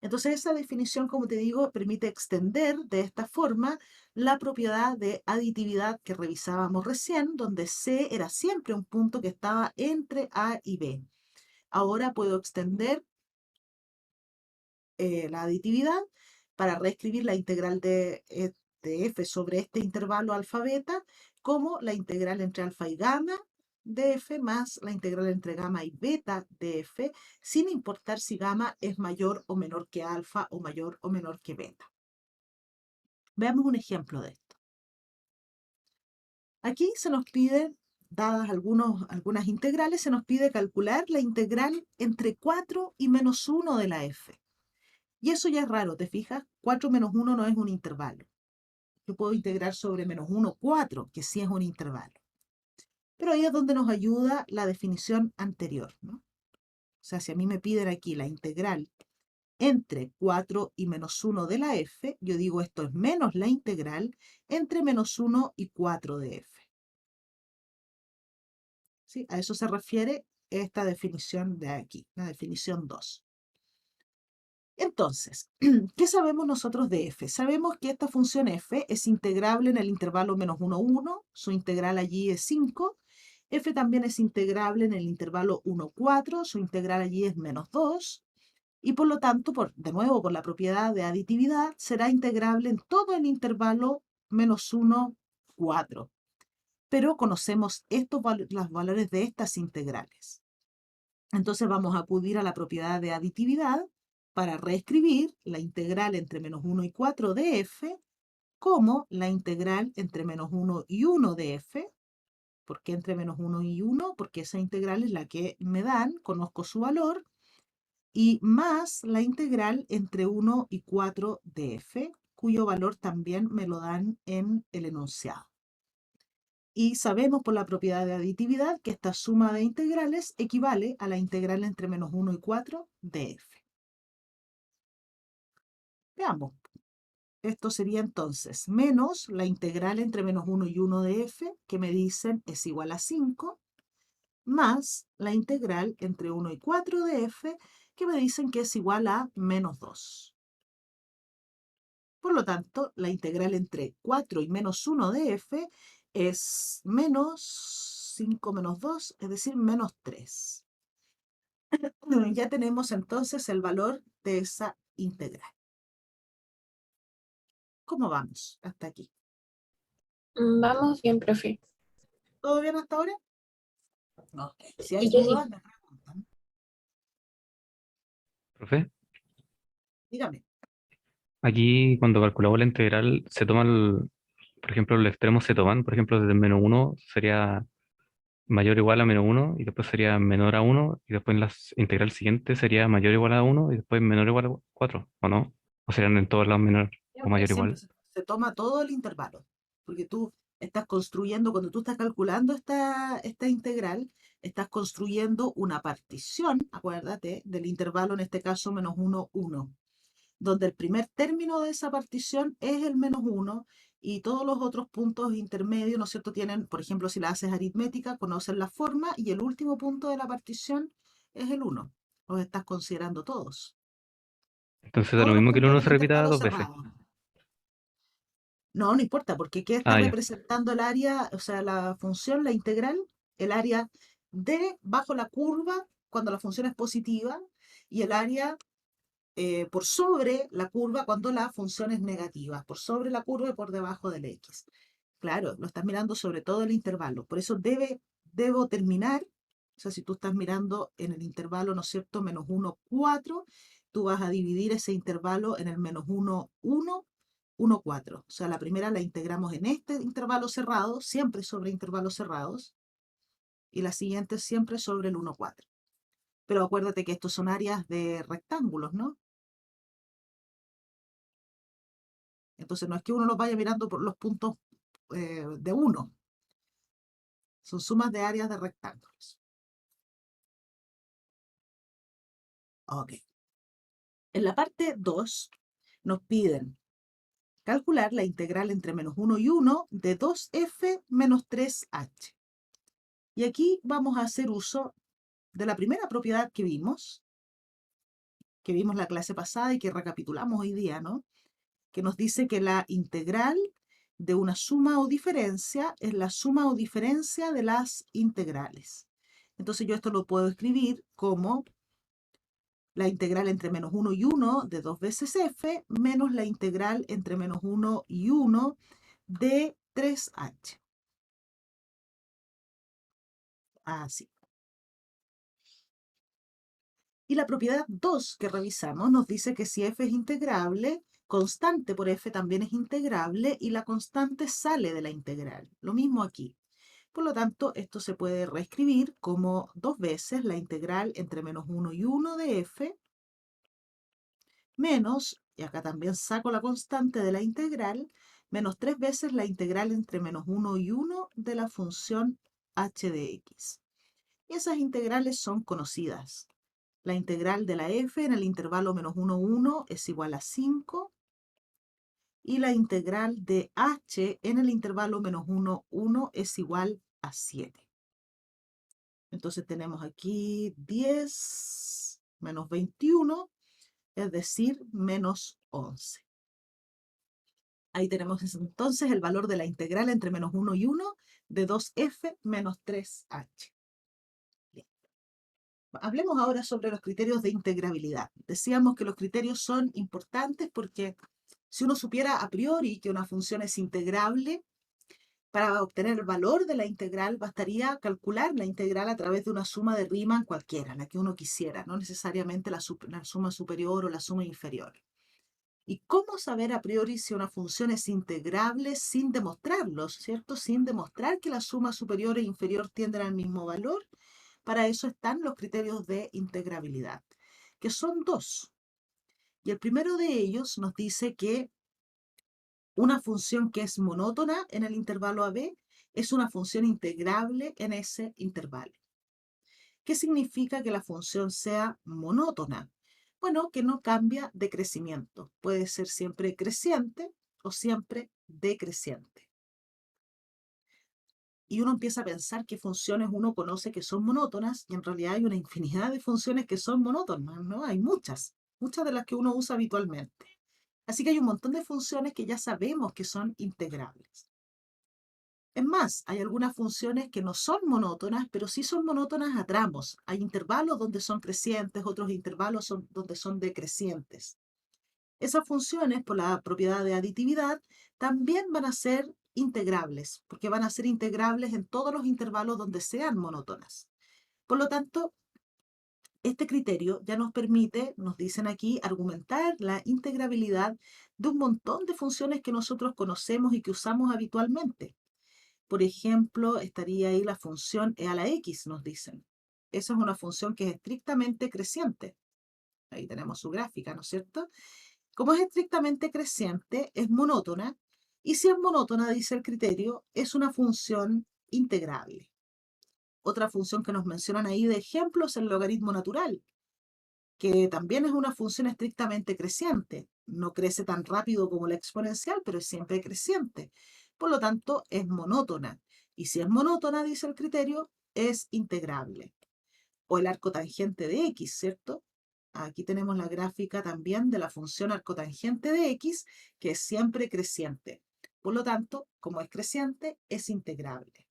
Entonces esa definición, como te digo, permite extender de esta forma la propiedad de aditividad que revisábamos recién, donde C era siempre un punto que estaba entre A y B. Ahora puedo extender la aditividad para reescribir la integral de f sobre este intervalo alfa-beta como la integral entre alfa y gamma de f más la integral entre gamma y beta de f, sin importar si gamma es mayor o menor que alfa o mayor o menor que beta. Veamos un ejemplo de esto. Aquí se nos pide, dadas algunas integrales, se nos pide calcular la integral entre 4 y menos 1 de la f. Y eso ya es raro, ¿te fijas? 4 menos 1 no es un intervalo. Yo puedo integrar sobre menos 1, 4, que sí es un intervalo. Pero ahí es donde nos ayuda la definición anterior, ¿no? O sea, si a mí me piden aquí la integral entre 4 y menos 1 de la f, yo digo esto es menos la integral entre menos 1 y 4 de f. ¿Sí? A eso se refiere esta definición de aquí, la definición 2. Entonces, ¿qué sabemos nosotros de f? Sabemos que esta función f es integrable en el intervalo menos 1, 1, su integral allí es 5. F también es integrable en el intervalo 1, 4, su integral allí es menos 2. Y por lo tanto, de nuevo, por la propiedad de aditividad, será integrable en todo el intervalo menos 1, 4. Pero conocemos los valores de estas integrales. Entonces vamos a acudir a la propiedad de aditividad para reescribir la integral entre menos 1 y 4 de f como la integral entre menos 1 y 1 de f. ¿Por qué entre menos 1 y 1? Porque esa integral es la que me dan, conozco su valor, y más la integral entre 1 y 4 de f, cuyo valor también me lo dan en el enunciado. Y sabemos por la propiedad de aditividad que esta suma de integrales equivale a la integral entre menos 1 y 4 de f. Veamos. Esto sería entonces menos la integral entre menos 1 y 1 de f, que me dicen es igual a 5, más la integral entre 1 y 4 de f, que me dicen que es igual a menos 2. Por lo tanto, la integral entre 4 y menos 1 de f es menos 5 menos 2, es decir, menos 3. Ya tenemos entonces el valor de esa integral. ¿Cómo vamos hasta aquí? Vamos bien, profe. ¿Todo bien hasta ahora? Ok. Si hay Y yo sí. dudas, me preguntan. Profe, Dígame. aquí cuando calculamos la integral, se toman, por ejemplo, los extremos se toman, por ejemplo, desde el menos 1 sería mayor o igual a menos 1 y después sería menor a 1 y después en la integral siguiente sería mayor o igual a 1 y después menor o igual a 4, ¿o no? O serían en todos lados menor o Siempre, mayor o siempre igual. se toma todo el intervalo, porque tú estás construyendo, cuando tú estás calculando esta integral, estás construyendo una partición, acuérdate, del intervalo, en este caso menos 1, 1, donde el primer término de esa partición es el menos 1 y todos los otros puntos intermedios, ¿no es cierto?, tienen, por ejemplo, si la haces aritmética, conocen la forma y el último punto de la partición es el 1. Los estás considerando todos. Entonces da lo Todos los mismo que el puntos 1 del se repita intervalo 2 veces. cerrado. No, no importa, porque ¿qué está Ah, ya. representando el área, o sea, la función, la integral? El área de bajo la curva cuando la función es positiva y el área por sobre la curva cuando la función es negativa, por sobre la curva y por debajo del x. Claro, lo estás mirando sobre todo el intervalo, por eso debo terminar, o sea, si tú estás mirando en el intervalo, ¿no es cierto?, menos 1, 4, tú vas a dividir ese intervalo en el menos 1, 1, 1, 4. O sea, la primera la integramos en este intervalo cerrado, siempre sobre intervalos cerrados, y la siguiente siempre sobre el 1, 4. Pero acuérdate que estos son áreas de rectángulos, ¿no? Entonces no es que uno los vaya mirando por los puntos de 1, son sumas de áreas de rectángulos. Ok. En la parte 2 nos piden calcular la integral entre menos 1 y 1 de 2f menos 3h. Y aquí vamos a hacer uso de la primera propiedad que vimos la clase pasada y que recapitulamos hoy día, ¿no? Que nos dice que la integral de una suma o diferencia es la suma o diferencia de las integrales. Entonces yo esto lo puedo escribir como la integral entre menos 1 y 1 de 2 veces f menos la integral entre menos 1 y 1 de 3h. Así. Y la propiedad 2 que revisamos nos dice que si f es integrable, constante por f también es integrable y la constante sale de la integral. Lo mismo aquí. Por lo tanto, esto se puede reescribir como 2 veces la integral entre menos 1 y 1 de f menos, y acá también saco la constante de la integral, menos 3 veces la integral entre menos 1 y 1 de la función h de x. Y esas integrales son conocidas. La integral de la f en el intervalo menos 1, 1 es igual a 5 y la integral de h en el intervalo menos 1, 1 es igual a 7. Entonces tenemos aquí 10 menos 21, es decir, menos 11. Ahí tenemos entonces el valor de la integral entre menos 1 y 1 de 2f menos 3h. Bien. Hablemos ahora sobre los criterios de integrabilidad. Decíamos que los criterios son importantes porque si uno supiera a priori que una función es integrable, para obtener el valor de la integral bastaría calcular la integral a través de una suma de Riemann cualquiera, la que uno quisiera, no necesariamente la suma superior o la suma inferior. ¿Y cómo saber a priori si una función es integrable sin demostrarlo, ¿cierto? Sin demostrar que la suma superior e inferior tienden al mismo valor. Para eso están los criterios de integrabilidad, que son 2. Y el primero de ellos nos dice que una función que es monótona en el intervalo AB es una función integrable en ese intervalo. ¿Qué significa que la función sea monótona? Bueno, que no cambia de crecimiento. Puede ser siempre creciente o siempre decreciente. Y uno empieza a pensar qué funciones uno conoce que son monótonas, y en realidad hay una infinidad de funciones que son monótonas, ¿no? Hay muchas de las que uno usa habitualmente. Así que hay un montón de funciones que ya sabemos que son integrables. Es más, hay algunas funciones que no son monótonas, pero sí son monótonas a tramos. Hay intervalos donde son crecientes, otros intervalos donde son decrecientes. Esas funciones, por la propiedad de aditividad, también van a ser integrables, porque van a ser integrables en todos los intervalos donde sean monótonas. Por lo tanto, este criterio ya nos permite, nos dicen aquí, argumentar la integrabilidad de un montón de funciones que nosotros conocemos y que usamos habitualmente. Por ejemplo, estaría ahí la función e a la x, nos dicen. Esa es una función que es estrictamente creciente. Ahí tenemos su gráfica, ¿no es cierto? Como es estrictamente creciente, es monótona, y si es monótona, dice el criterio, es una función integrable. Otra función que nos mencionan ahí de ejemplo es el logaritmo natural, que también es una función estrictamente creciente. No crece tan rápido como la exponencial, pero es siempre creciente. Por lo tanto, es monótona. Y si es monótona, dice el criterio, es integrable. O el arco tangente de x, ¿cierto? Aquí tenemos la gráfica también de la función arcotangente de x, que es siempre creciente. Por lo tanto, como es creciente, es integrable.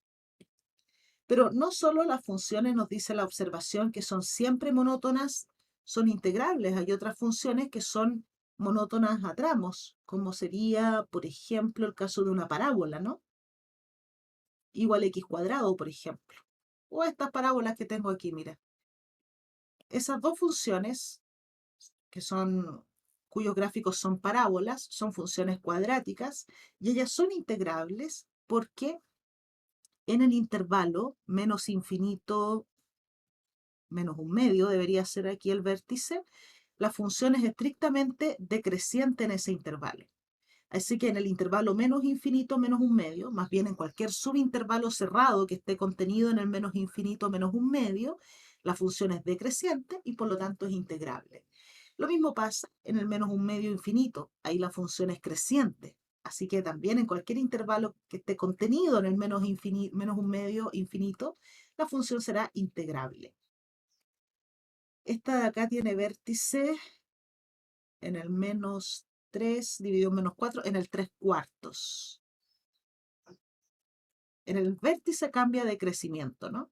Pero no solo las funciones, nos dice la observación, que son siempre monótonas, son integrables. Hay otras funciones que son monótonas a tramos, como sería, por ejemplo, el caso de una parábola, ¿no? Igual x cuadrado, por ejemplo. O estas parábolas que tengo aquí, mira. Esas dos funciones, cuyos gráficos son parábolas, son funciones cuadráticas, y ellas son integrables porque en el intervalo menos infinito menos un medio, debería ser aquí el vértice, la función es estrictamente decreciente en ese intervalo. Así que en el intervalo menos infinito menos un medio, más bien en cualquier subintervalo cerrado que esté contenido en el menos infinito menos un medio, la función es decreciente y por lo tanto es integrable. Lo mismo pasa en el menos un medio infinito, ahí la función es creciente. Así que también en cualquier intervalo que esté contenido en el menos un medio infinito, la función será integrable. Esta de acá tiene vértice en el menos 3 dividido en menos 4 en el 3 cuartos. En el vértice cambia de crecimiento, ¿no?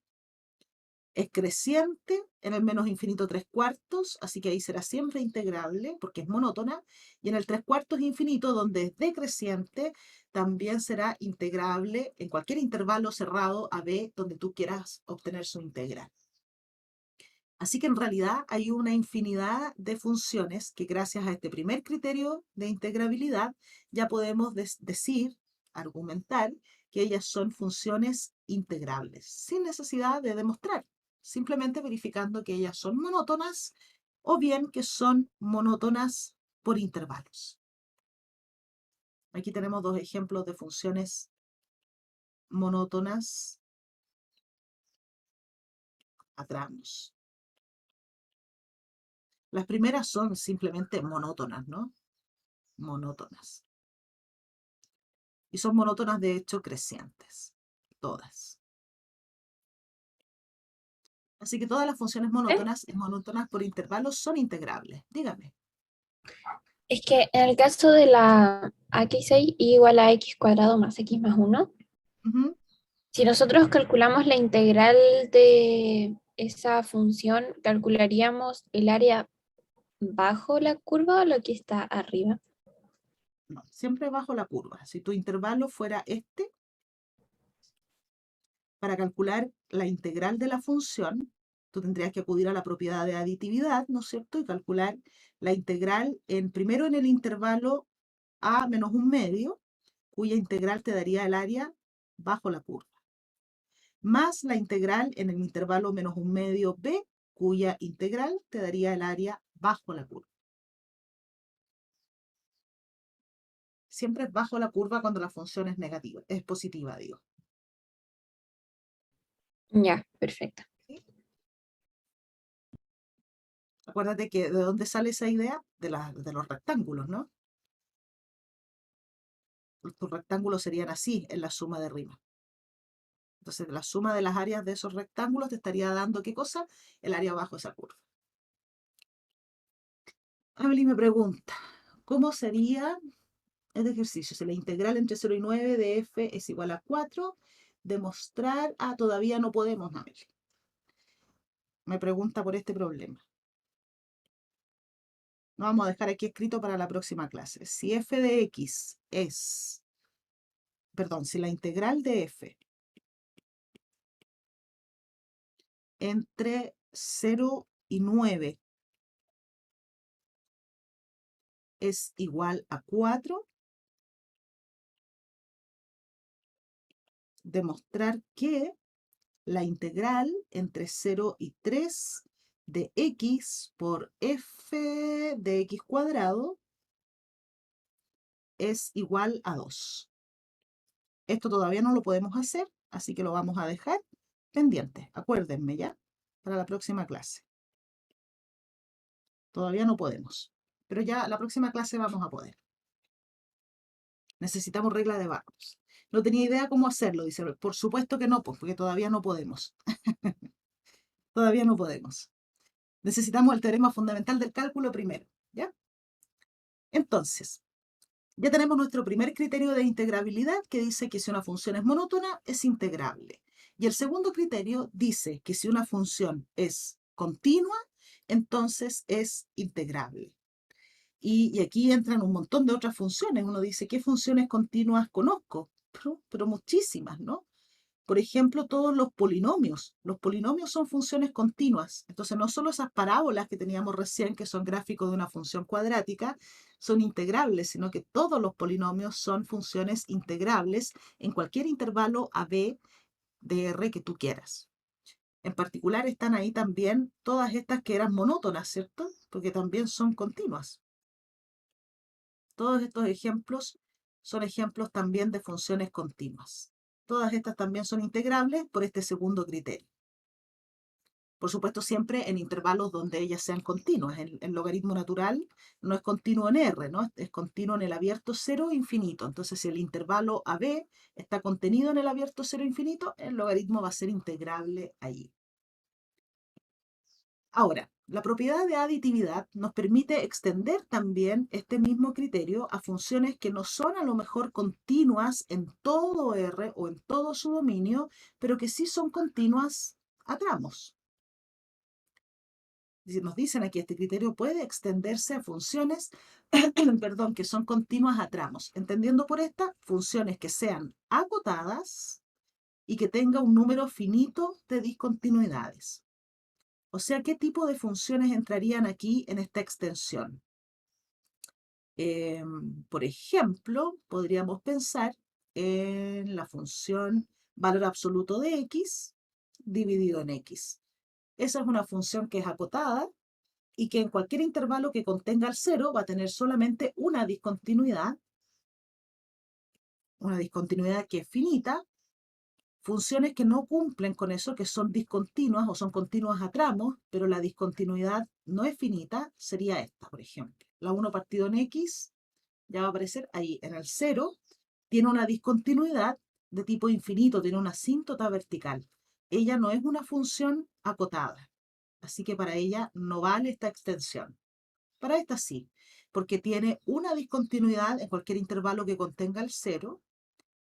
Es creciente en el menos infinito 3 cuartos, así que ahí será siempre integrable porque es monótona. Y en el 3 cuartos infinito, donde es decreciente, también será integrable en cualquier intervalo cerrado a b donde tú quieras obtener su integral. Así que en realidad hay una infinidad de funciones que gracias a este primer criterio de integrabilidad ya podemos decir, argumentar, que ellas son funciones integrables, sin necesidad de demostrar, simplemente verificando que ellas son monótonas o bien que son monótonas por intervalos. Aquí tenemos dos ejemplos de funciones monótonas a tramos. Las primeras son simplemente monótonas, ¿no? Monótonas. Y son monótonas de hecho crecientes, todas. Así que todas las funciones monótonas y monótonas por intervalos son integrables. Dígame. Es que en el caso de la x6 igual a x cuadrado más x más 1, Ujú. si nosotros calculamos la integral de esa función, ¿calcularíamos el área bajo la curva o lo que está arriba? No, siempre bajo la curva. Si tu intervalo fuera este, para calcular la integral de la función, tú tendrías que acudir a la propiedad de aditividad, ¿no es cierto? Y calcular la integral primero en el intervalo a menos un medio, cuya integral te daría el área bajo la curva, más la integral en el intervalo menos un medio b, cuya integral te daría el área bajo la curva. Siempre es bajo la curva cuando la función es negativa, es positiva, digo. Ya, perfecto. Acuérdate que ¿de dónde sale esa idea? De los rectángulos, ¿no? Tus rectángulos serían así en la suma de rima. Entonces, la suma de las áreas de esos rectángulos te estaría dando, ¿qué cosa? El área bajo esa curva. Amelie me pregunta, ¿cómo sería este ejercicio? Si la integral entre 0 y 9 de f es igual a 4, demostrar... Ah, todavía no podemos, Amelie. Me pregunta por este problema. Lo vamos a dejar aquí escrito para la próxima clase. Si f de x es... Perdón, si la integral de f entre 0 y 9 es igual a 4, demostrar que la integral entre 0 y 3 de x por f de x cuadrado es igual a 2. Esto todavía no lo podemos hacer, así que lo vamos a dejar pendiente. Acuérdenme ya, para la próxima clase. Todavía no podemos, pero ya la próxima clase vamos a poder. Necesitamos regla de Barros. No tenía idea cómo hacerlo, dice. Por supuesto que no, pues, porque todavía no podemos. Todavía no podemos. Necesitamos el teorema fundamental del cálculo primero, ¿ya? Entonces, ya tenemos nuestro primer criterio de integrabilidad que dice que si una función es monótona, es integrable. Y el segundo criterio dice que si una función es continua, entonces es integrable. Y aquí entran un montón de otras funciones. Uno dice, ¿qué funciones continuas conozco? Pero muchísimas, ¿no? Por ejemplo, todos los polinomios. Los polinomios son funciones continuas. Entonces, no solo esas parábolas que teníamos recién, que son gráficos de una función cuadrática, son integrables, sino que todos los polinomios son funciones integrables en cualquier intervalo AB de R que tú quieras. En particular están ahí también todas estas que eran monótonas, ¿cierto? Porque también son continuas. Todos estos ejemplos son ejemplos también de funciones continuas. Todas estas también son integrables por este segundo criterio. Por supuesto, siempre en intervalos donde ellas sean continuas. El logaritmo natural no es continuo en R, ¿no? Es continuo en el abierto 0 e infinito. Entonces, si el intervalo AB está contenido en el abierto 0 e infinito, el logaritmo va a ser integrable allí. Ahora, la propiedad de aditividad nos permite extender también este mismo criterio a funciones que no son a lo mejor continuas en todo R o en todo su dominio, pero que sí son continuas a tramos. Nos dicen aquí, este criterio puede extenderse a funciones perdón, que son continuas a tramos, entendiendo por esta funciones que sean acotadas y que tenga un número finito de discontinuidades. O sea, ¿qué tipo de funciones entrarían aquí en esta extensión? Por ejemplo, podríamos pensar en la función valor absoluto de x dividido en x. Esa es una función que es acotada y que en cualquier intervalo que contenga el 0 va a tener solamente una discontinuidad que es finita. Funciones que no cumplen con eso, que son discontinuas o son continuas a tramos, pero la discontinuidad no es finita, sería esta, por ejemplo. La 1 partido en x ya va a aparecer ahí en el 0, tiene una discontinuidad de tipo infinito, tiene una asíntota vertical. Ella no es una función acotada, así que para ella no vale esta extensión. Para esta sí, porque tiene una discontinuidad en cualquier intervalo que contenga el 0,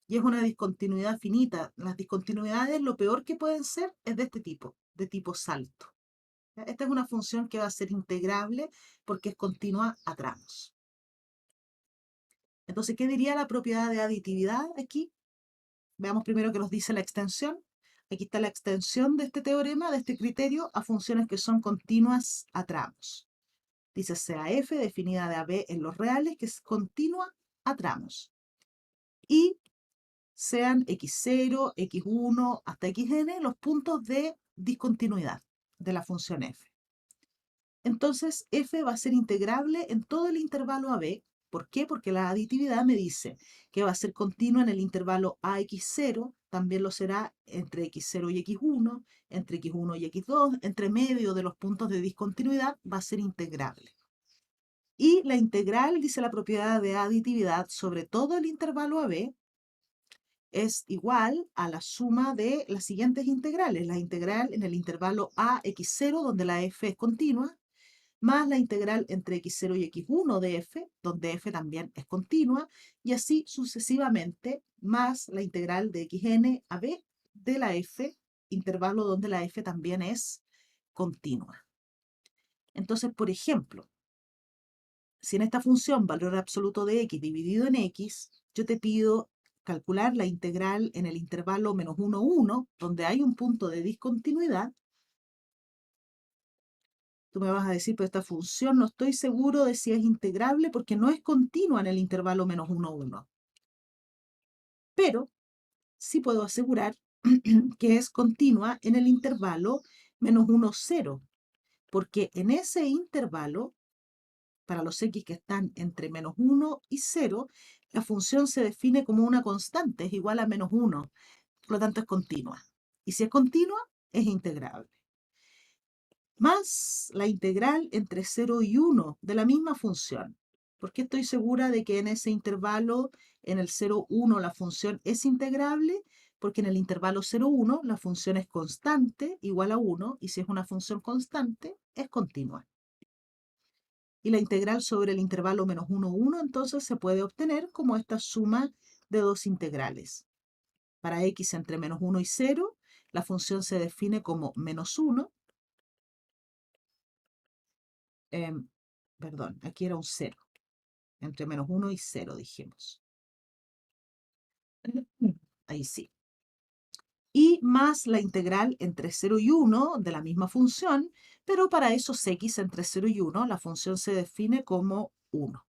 y es una discontinuidad finita. Las discontinuidades, lo peor que pueden ser, es de este tipo, de tipo salto. ¿Ya? Esta es una función que va a ser integrable porque es continua a tramos. Entonces, ¿qué diría la propiedad de aditividad aquí? Veamos primero qué nos dice la extensión. Aquí está la extensión de este teorema, de este criterio, a funciones que son continuas a tramos. Dice sea f definida de AB en los reales, que es continua a tramos. Y sean x0, x1 hasta xn los puntos de discontinuidad de la función f. Entonces, f va a ser integrable en todo el intervalo AB, ¿Por qué? Porque la aditividad me dice que va a ser continua en el intervalo AX0, también lo será entre X0 y X1, entre X1 y X2, entre medio de los puntos de discontinuidad va a ser integrable. Y la integral, dice la propiedad de aditividad sobre todo el intervalo AB, es igual a la suma de las siguientes integrales. La integral en el intervalo AX0, donde la f es continua, más la integral entre x0 y x1 de f, donde f también es continua, y así sucesivamente, más la integral de xn a b de la f, intervalo donde la f también es continua. Entonces, por ejemplo, si en esta función valor absoluto de x dividido en x, yo te pido calcular la integral en el intervalo menos 1, 1, donde hay un punto de discontinuidad. Tú me vas a decir, pero esta función no estoy seguro de si es integrable porque no es continua en el intervalo menos 1, 1. Pero sí puedo asegurar que es continua en el intervalo menos 1, 0, porque en ese intervalo, para los x que están entre menos 1 y 0, la función se define como una constante, es igual a menos 1, por lo tanto es continua. Y si es continua, es integrable. Más la integral entre 0 y 1 de la misma función. ¿Por qué estoy segura de que en ese intervalo, en el 0, 1, la función es integrable? Porque en el intervalo 0, 1 la función es constante, igual a 1, y si es una función constante, es continua. Y la integral sobre el intervalo menos 1, 1, entonces se puede obtener como esta suma de dos integrales. Para x entre menos 1 y 0, la función se define como menos 1, perdón, aquí era un 0, entre menos 1 y 0 dijimos. Ahí sí. Y más la integral entre 0 y 1 de la misma función, pero para esos x entre 0 y 1 la función se define como 1.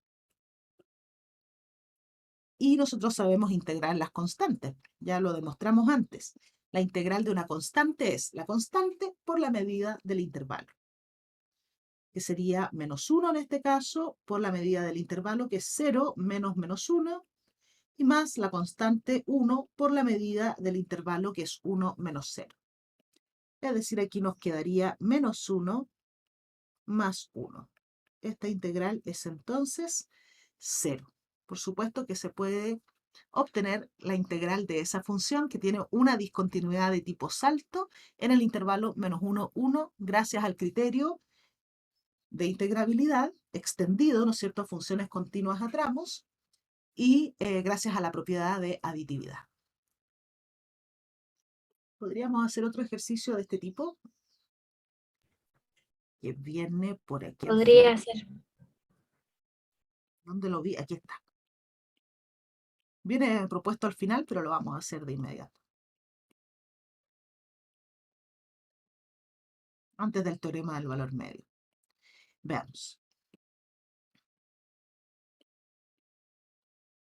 Y nosotros sabemos integrar las constantes, ya lo demostramos antes. La integral de una constante es la constante por la medida del intervalo, que sería menos 1 en este caso, por la medida del intervalo, que es 0 menos menos 1, y más la constante 1 por la medida del intervalo, que es 1 menos 0. Es decir, aquí nos quedaría menos 1 más 1. Esta integral es entonces 0. Por supuesto que se puede obtener la integral de esa función que tiene una discontinuidad de tipo salto en el intervalo menos 1, 1, gracias al criterio de integrabilidad extendido, ¿no es cierto?, a funciones continuas a tramos, y gracias a la propiedad de aditividad. ¿Podríamos hacer otro ejercicio de este tipo? Que viene por aquí al Podría final. ser. ¿Dónde lo vi? Aquí está. Viene propuesto al final, pero lo vamos a hacer de inmediato. Antes del teorema del valor medio. Veamos.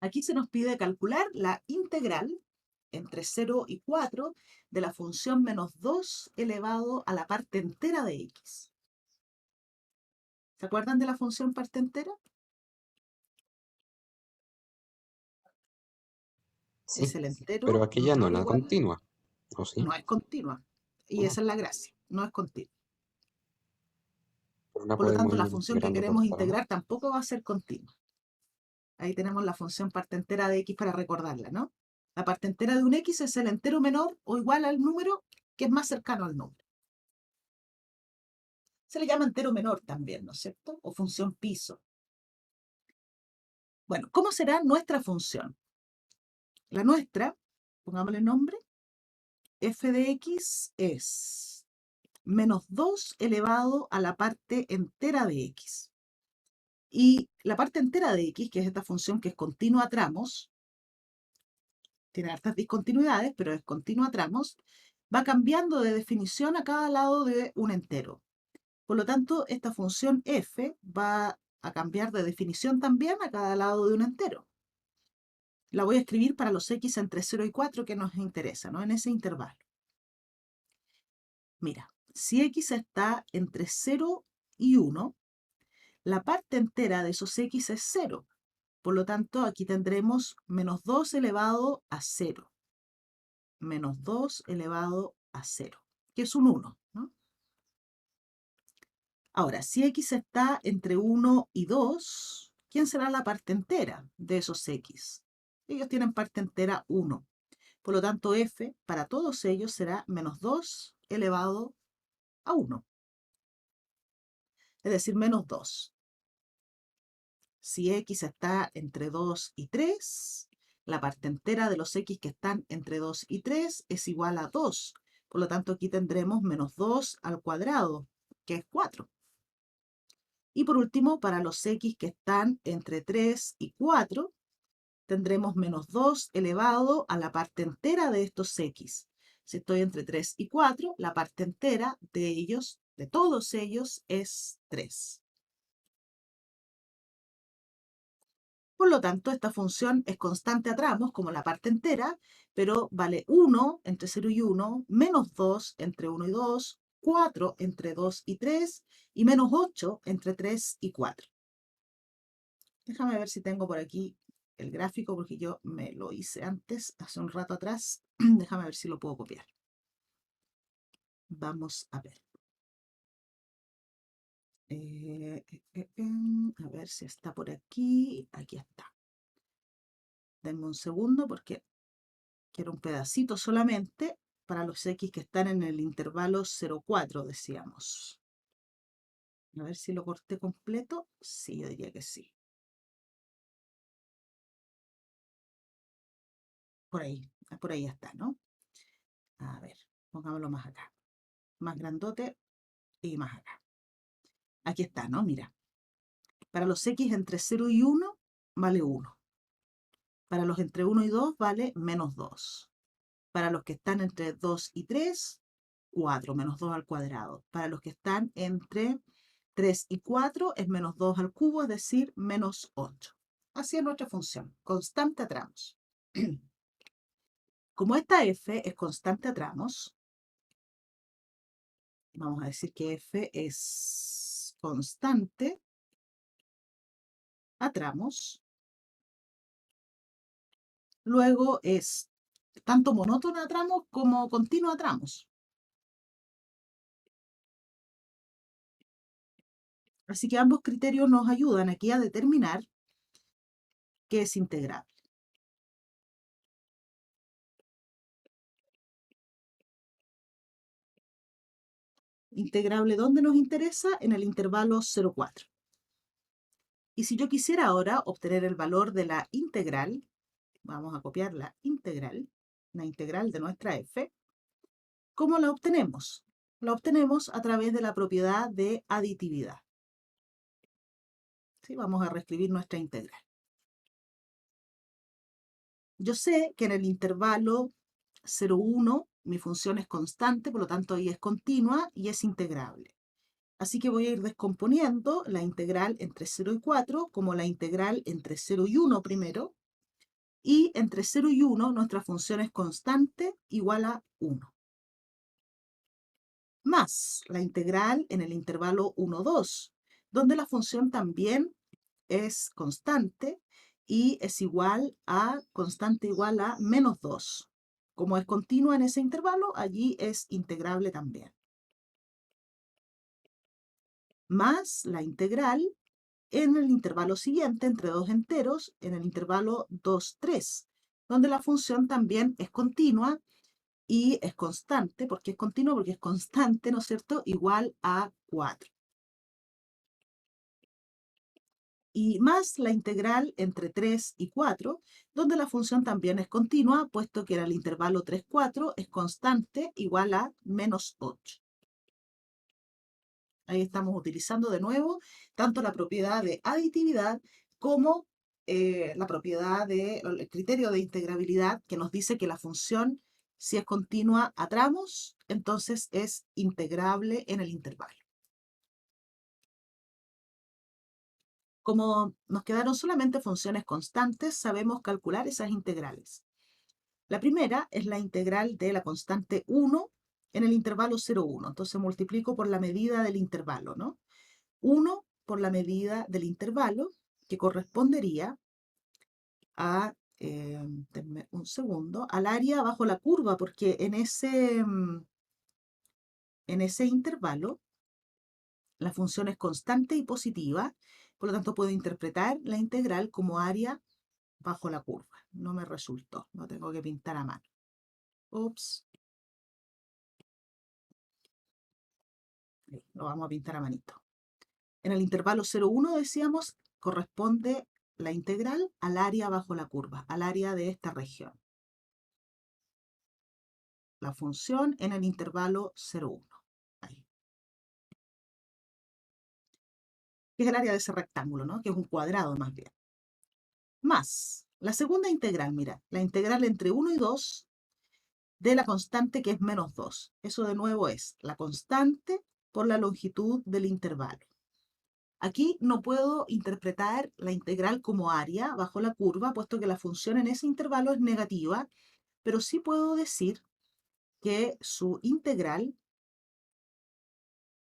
Aquí se nos pide calcular la integral entre 0 y 4 de la función menos 2 elevado a la parte entera de x. ¿Se acuerdan de la función parte entera? Sí, Es el pero entero aquella no menor o era igual. continua, ¿o sí? No es continua. Y Ah, esa es la gracia. No es continua. pero la Por lo podemos tanto, la ir función que integrando por queremos partes. integrar tampoco va a ser continua. Ahí tenemos la función parte entera de x para recordarla, ¿no? La parte entera de un x es el entero menor o igual al número que es más cercano al número. Se le llama entero menor también, ¿no es cierto? O función piso. Bueno, ¿cómo será nuestra función? La nuestra, pongámosle nombre, f de x es menos 2 elevado a la parte entera de x. Y la parte entera de x, que es esta función que es continua a tramos, tiene hartas discontinuidades, pero es continua a tramos, va cambiando de definición a cada lado de un entero. Por lo tanto, esta función f va a cambiar de definición también a cada lado de un entero. La voy a escribir para los x entre 0 y 4 que nos interesa, ¿no? En ese intervalo. Mira, si x está entre 0 y 1, la parte entera de esos x es 0. Por lo tanto, aquí tendremos menos 2 elevado a 0. Menos 2 elevado a 0, que es un 1, ¿no? Ahora, si x está entre 1 y 2, ¿quién será la parte entera de esos x? Ellos tienen parte entera 1. Por lo tanto, f para todos ellos será menos 2 elevado a 1. Es decir, menos 2. Si x está entre 2 y 3, la parte entera de los x que están entre 2 y 3 es igual a 2. Por lo tanto, aquí tendremos menos 2 al cuadrado, que es 4. Y por último, para los x que están entre 3 y 4, tendremos menos 2 elevado a la parte entera de estos x. Si estoy entre 3 y 4, la parte entera de ellos, de todos ellos, es 3. Por lo tanto, esta función es constante a tramos, como la parte entera, pero vale 1 entre 0 y 1, menos 2 entre 1 y 2, 4 entre 2 y 3, y menos 8 entre 3 y 4. Déjame ver si tengo por aquí el gráfico, porque yo me lo hice antes, hace un rato atrás. Déjame ver si lo puedo copiar. Vamos a ver. A ver si está por aquí. Aquí está. Denme un segundo porque quiero un pedacito solamente para los x que están en el intervalo 0,4, decíamos. A ver si lo corté completo. Sí, yo diría que sí. Por ahí está, ¿no? A ver, pongámoslo más acá. Más grandote y más acá. Aquí está, ¿no? Mira. Para los x entre 0 y 1 vale 1. Para los entre 1 y 2 vale menos 2. Para los que están entre 2 y 3, 4, menos 2 al cuadrado. Para los que están entre 3 y 4 es menos 2 al cubo, es decir, menos 8. Así es nuestra función, constante a tramos. Como esta f es constante a tramos, vamos a decir que f es constante a tramos. Luego es tanto monótona a tramos como continua a tramos. Así que ambos criterios nos ayudan aquí a determinar qué es integrable. Integrable, ¿dónde nos interesa? En el intervalo 0,4. Y si yo quisiera ahora obtener el valor de la integral, vamos a copiar la integral de nuestra f. ¿Cómo la obtenemos? La obtenemos a través de la propiedad de aditividad. ¿Sí? Vamos a reescribir nuestra integral. Yo sé que en el intervalo 0,1 mi función es constante, por lo tanto ahí es continua y es integrable. Así que voy a ir descomponiendo la integral entre 0 y 4 como la integral entre 0 y 1 primero. Y entre 0 y 1 nuestra función es constante igual a 1. Más la integral en el intervalo 1, 2, donde la función también es constante y es constante igual a menos 2. Como es continua en ese intervalo, allí es integrable también. Más la integral en el intervalo siguiente, entre dos enteros, en el intervalo 2, 3, donde la función también es continua y es constante. ¿Por qué es continua? Porque es constante, ¿no es cierto?, igual a 4. Y más la integral entre 3 y 4, donde la función también es continua, puesto que en el intervalo 3, 4 es constante igual a menos 8. Ahí estamos utilizando de nuevo tanto la propiedad de aditividad como el criterio de integrabilidad, que nos dice que la función, si es continua a tramos, entonces es integrable en el intervalo. Como nos quedaron solamente funciones constantes, sabemos calcular esas integrales. La primera es la integral de la constante 1 en el intervalo 0, 1. Entonces multiplico por la medida del intervalo, ¿no? 1 por la medida del intervalo, que correspondería a, denme un segundo, al área bajo la curva, porque en ese intervalo la función es constante y positiva, por lo tanto puedo interpretar la integral como área bajo la curva. No me resultó, lo tengo que pintar a mano. Ups. Lo vamos a pintar a manito. En el intervalo 0,1 decíamos, corresponde la integral al área bajo la curva, al área de esta región. La función en el intervalo 0,1. Ahí. Que es el área de ese rectángulo, ¿no? Que es un cuadrado más bien. Más la segunda integral, mira, la integral entre 1 y 2 de la constante que es menos 2. Eso de nuevo es la constante por la longitud del intervalo. Aquí no puedo interpretar la integral como área bajo la curva, puesto que la función en ese intervalo es negativa, pero sí puedo decir que su integral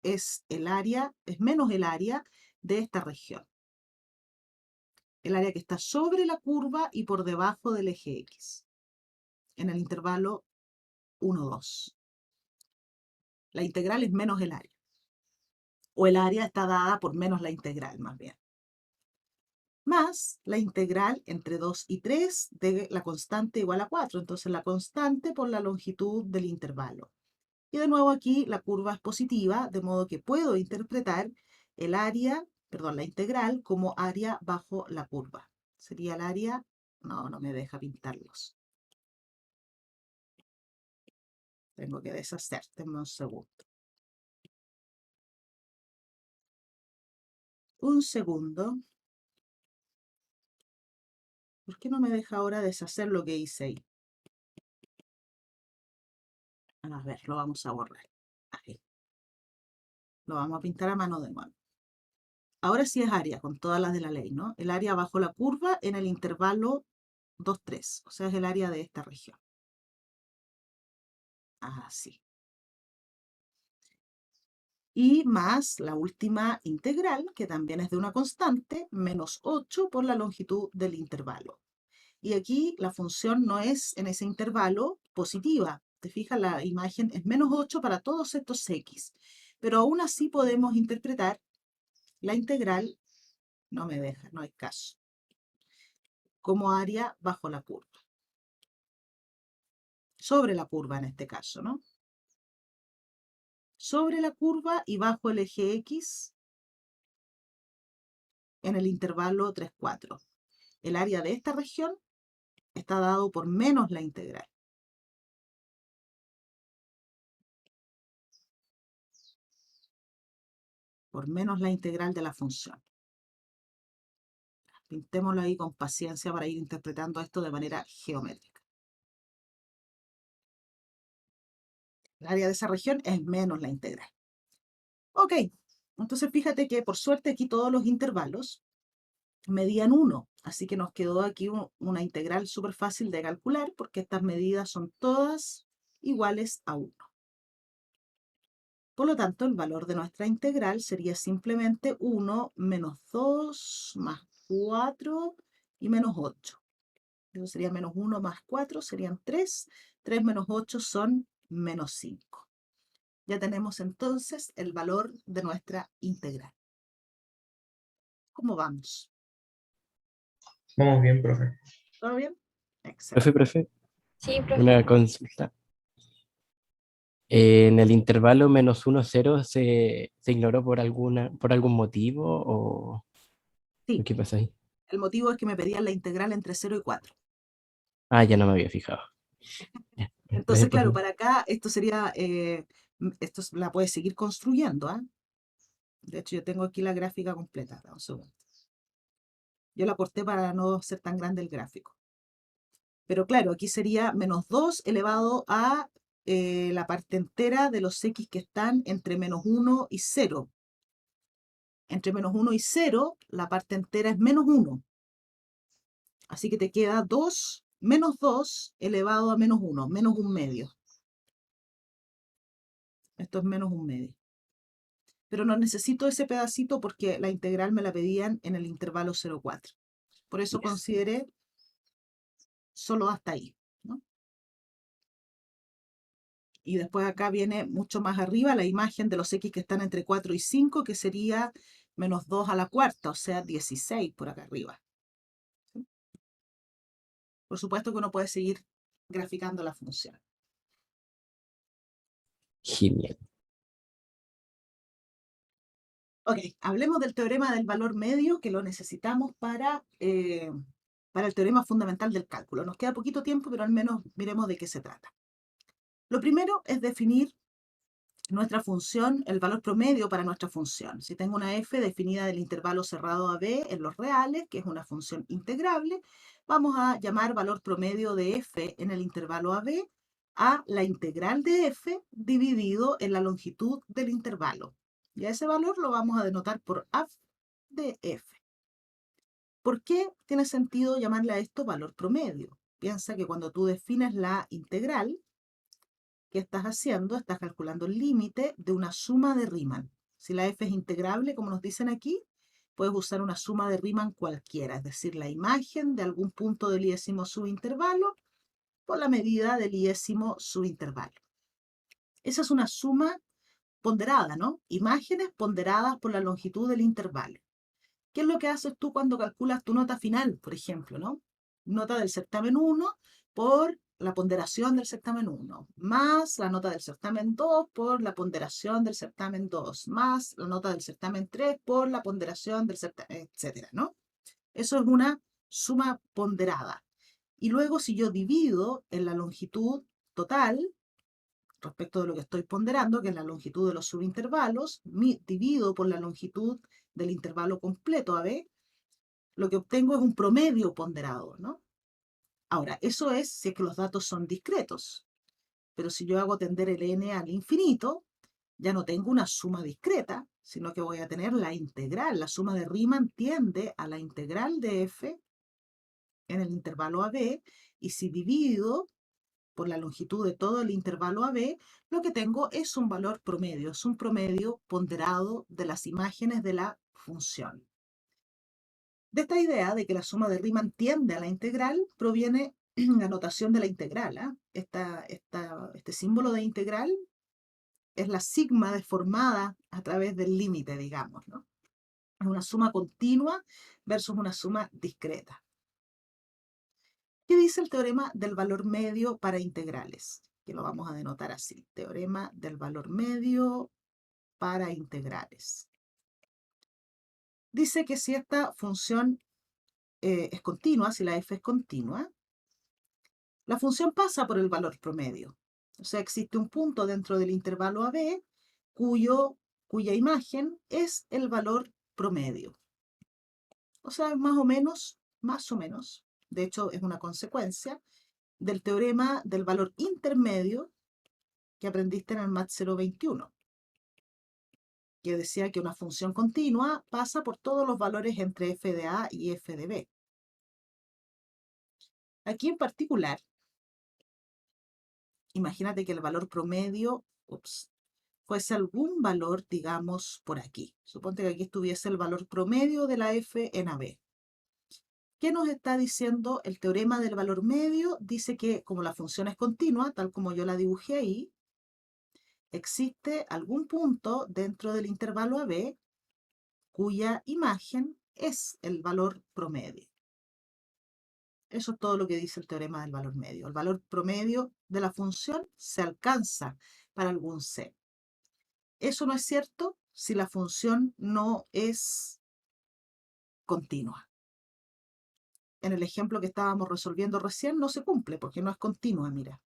es el área, es menos el área de esta región. El área que está sobre la curva y por debajo del eje X, en el intervalo 1, 2. La integral es menos el área. O el área está dada por menos la integral, más bien. Más la integral entre 2 y 3 de la constante igual a 4. Entonces la constante por la longitud del intervalo. Y de nuevo aquí la curva es positiva, de modo que puedo interpretar el área, perdón, la integral como área bajo la curva. Sería el área, no me deja pintarlos. Tengo que deshacer, denme un segundo. Un segundo. ¿Por qué no me deja ahora deshacer lo que hice ahí? A ver, lo vamos a borrar. Ahí. Lo vamos a pintar a mano de nuevo. Ahora sí es área, con todas las de la ley, ¿no? El área bajo la curva en el intervalo 2, 3. O sea, es el área de esta región. Así. Y más la última integral, que también es de una constante, menos 8 por la longitud del intervalo. Y aquí la función no es en ese intervalo positiva. Te fijas, la imagen es menos 8 para todos estos x. Pero aún así podemos interpretar la integral, no me deja, no hay caso, como área bajo la curva. Sobre la curva en este caso, ¿no? Sobre la curva y bajo el eje X en el intervalo 3, 4. El área de esta región está dado por menos la integral. Por menos la integral de la función. Pintémoslo ahí con paciencia para ir interpretando esto de manera geométrica. El área de esa región es menos la integral. Ok, entonces fíjate que por suerte aquí todos los intervalos medían 1, así que nos quedó aquí una integral súper fácil de calcular porque estas medidas son todas iguales a 1. Por lo tanto, el valor de nuestra integral sería simplemente 1 menos 2 más 4 y menos 8. Eso sería menos 1 más 4, serían 3. 3 menos 8 son menos 5. Ya tenemos entonces el valor de nuestra integral. ¿Cómo vamos? Vamos bien, profe. ¿Todo bien? Excelente. Profe, Sí, profe. una consulta. ¿En el intervalo menos 1, 0 se ignoró por algún motivo o Sí, qué pasa ahí? el motivo es que me pedían la integral entre 0 y 4. Ah, ya no me había fijado. Ya, Entonces, gracias, claro, profe. para acá esto sería, esto la puedes seguir construyendo, ¿ah? De hecho, yo tengo aquí la gráfica completa. Dame un segundo. Yo la corté para no hacer tan grande el gráfico. Pero claro, aquí sería menos 2 elevado a la parte entera de los x que están entre menos 1 y 0. Entre menos 1 y 0, la parte entera es menos 1. Así que te queda 2, menos 2 elevado a menos 1, menos 1 medio. Esto es menos 1 medio. Pero no necesito ese pedacito porque la integral me la pedían en el intervalo 0,4. Por eso Yes. consideré solo hasta ahí, ¿no? Y después acá viene mucho más arriba la imagen de los x que están entre 4 y 5, que sería menos 2 a la cuarta, o sea, 16 por acá arriba. ¿Sí? Por supuesto que uno puede seguir graficando la función. Genial. Ok, hablemos del teorema del valor medio, que lo necesitamos para el teorema fundamental del cálculo. Nos queda poquito tiempo, pero al menos miremos de qué se trata. Lo primero es definir nuestra función, el valor promedio para nuestra función. Si tengo una f definida del intervalo cerrado a b en los reales, que es una función integrable, vamos a llamar valor promedio de f en el intervalo a b a la integral de f dividido en la longitud del intervalo. Y a ese valor lo vamos a denotar por a de f. ¿Por qué tiene sentido llamarle a esto valor promedio? Piensa que cuando tú defines la integral, ¿qué estás haciendo? Estás calculando el límite de una suma de Riemann. Si la f es integrable, como nos dicen aquí, puedes usar una suma de Riemann cualquiera, es decir, la imagen de algún punto del iésimo subintervalo por la medida del iésimo subintervalo. Esa es una suma ponderada, ¿no? Imágenes ponderadas por la longitud del intervalo. ¿Qué es lo que haces tú cuando calculas tu nota final, por ejemplo, ¿no? Nota del certamen 1 por la ponderación del certamen 1, más la nota del certamen 2 por la ponderación del certamen 2, más la nota del certamen 3 por la ponderación del certamen, etcétera, ¿no? Eso es una suma ponderada. Y luego, si yo divido en la longitud total, respecto de lo que estoy ponderando, que es la longitud de los subintervalos, divido por la longitud del intervalo completo AB, lo que obtengo es un promedio ponderado, ¿no? Ahora, eso es si es que los datos son discretos. Pero si yo hago tender el n al infinito, ya no tengo una suma discreta, sino que voy a tener la integral. La suma de Riemann tiende a la integral de f en el intervalo AB, y si divido por la longitud de todo el intervalo AB, lo que tengo es un valor promedio, es un promedio ponderado de las imágenes de la función. De esta idea de que la suma de Riemann tiende a la integral, proviene la notación de la integral. Este símbolo de integral es la sigma deformada a través del límite, digamos, ¿no? Es una suma continua versus una suma discreta. ¿Qué dice el teorema del valor medio para integrales? Que lo vamos a denotar así, teorema del valor medio para integrales. Dice que si esta función es continua, si la f es continua, la función pasa por el valor promedio. O sea, existe un punto dentro del intervalo AB cuya imagen es el valor promedio. O sea, más o menos, de hecho es una consecuencia del teorema del valor intermedio que aprendiste en el MAT 021, que decía que una función continua pasa por todos los valores entre f de a y f de b. Aquí en particular, imagínate que el valor promedio, fuese algún valor, digamos, por aquí. Suponte que aquí estuviese el valor promedio de la f en AB. ¿Qué nos está diciendo el teorema del valor medio? Dice que como la función es continua, tal como yo la dibujé ahí, existe algún punto dentro del intervalo AB cuya imagen es el valor promedio. Eso es todo lo que dice el teorema del valor medio. El valor promedio de la función se alcanza para algún c. Eso no es cierto si la función no es continua. En el ejemplo que estábamos resolviendo recién no se cumple porque no es continua, mira.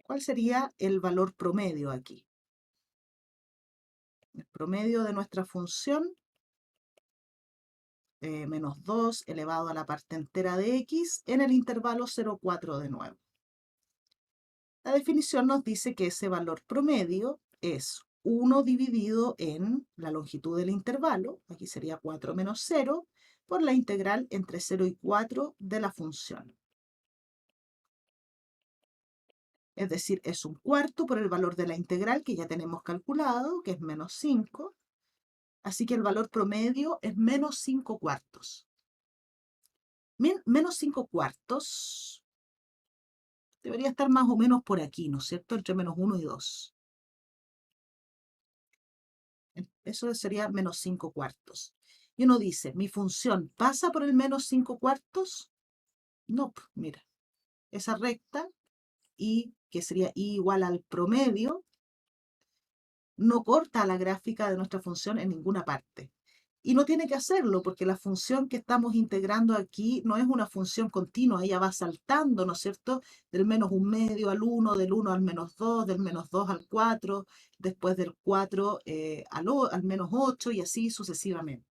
¿Cuál sería el valor promedio aquí? El promedio de nuestra función, menos 2 elevado a la parte entera de x en el intervalo 0,4 de nuevo. La definición nos dice que ese valor promedio es 1 dividido en la longitud del intervalo, aquí sería 4 menos 0, por la integral entre 0 y 4 de la función. Es decir, es un cuarto por el valor de la integral que ya tenemos calculado, que es menos 5. Así que el valor promedio es menos 5 cuartos. Menos 5 cuartos debería estar más o menos por aquí, ¿no es cierto? Entre menos 1 y 2. Eso sería menos 5 cuartos. Y uno dice, ¿mi función pasa por el menos 5 cuartos? No, mira, esa recta, y que sería y igual al promedio, no corta la gráfica de nuestra función en ninguna parte. Y no tiene que hacerlo, porque la función que estamos integrando aquí no es una función continua, ella va saltando, ¿no es cierto? Del menos 1/2 al 1, del 1 al menos 2, del menos 2 al 4, después del 4 al menos 8 y así sucesivamente.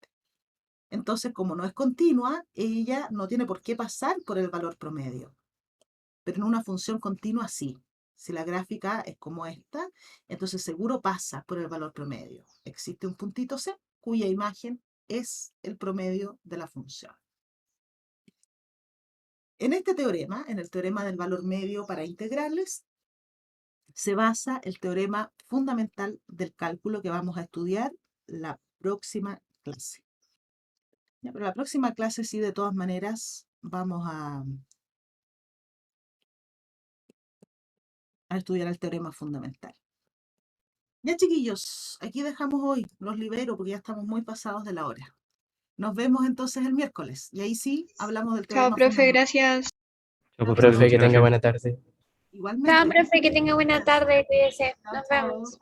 Entonces, como no es continua, ella no tiene por qué pasar por el valor promedio. Pero en una función continua sí. Si la gráfica es como esta, entonces seguro pasa por el valor promedio. Existe un puntito C cuya imagen es el promedio de la función. En este teorema, en el teorema del valor medio para integrales, se basa el teorema fundamental del cálculo que vamos a estudiar la próxima clase. Ya, pero la próxima clase sí, de todas maneras, vamos a estudiar el teorema fundamental. Ya, chiquillos, aquí dejamos hoy, los libero porque ya estamos muy pasados de la hora. Nos vemos entonces el miércoles y ahí sí hablamos del Chao, teorema profe, fundamental. gracias. Chao, Chao, profe, Profe, que tenga gracias. buena tarde. Igualmente. Chao, profe, que tenga buena tarde, cuídese. Chao, Nos chao. vemos.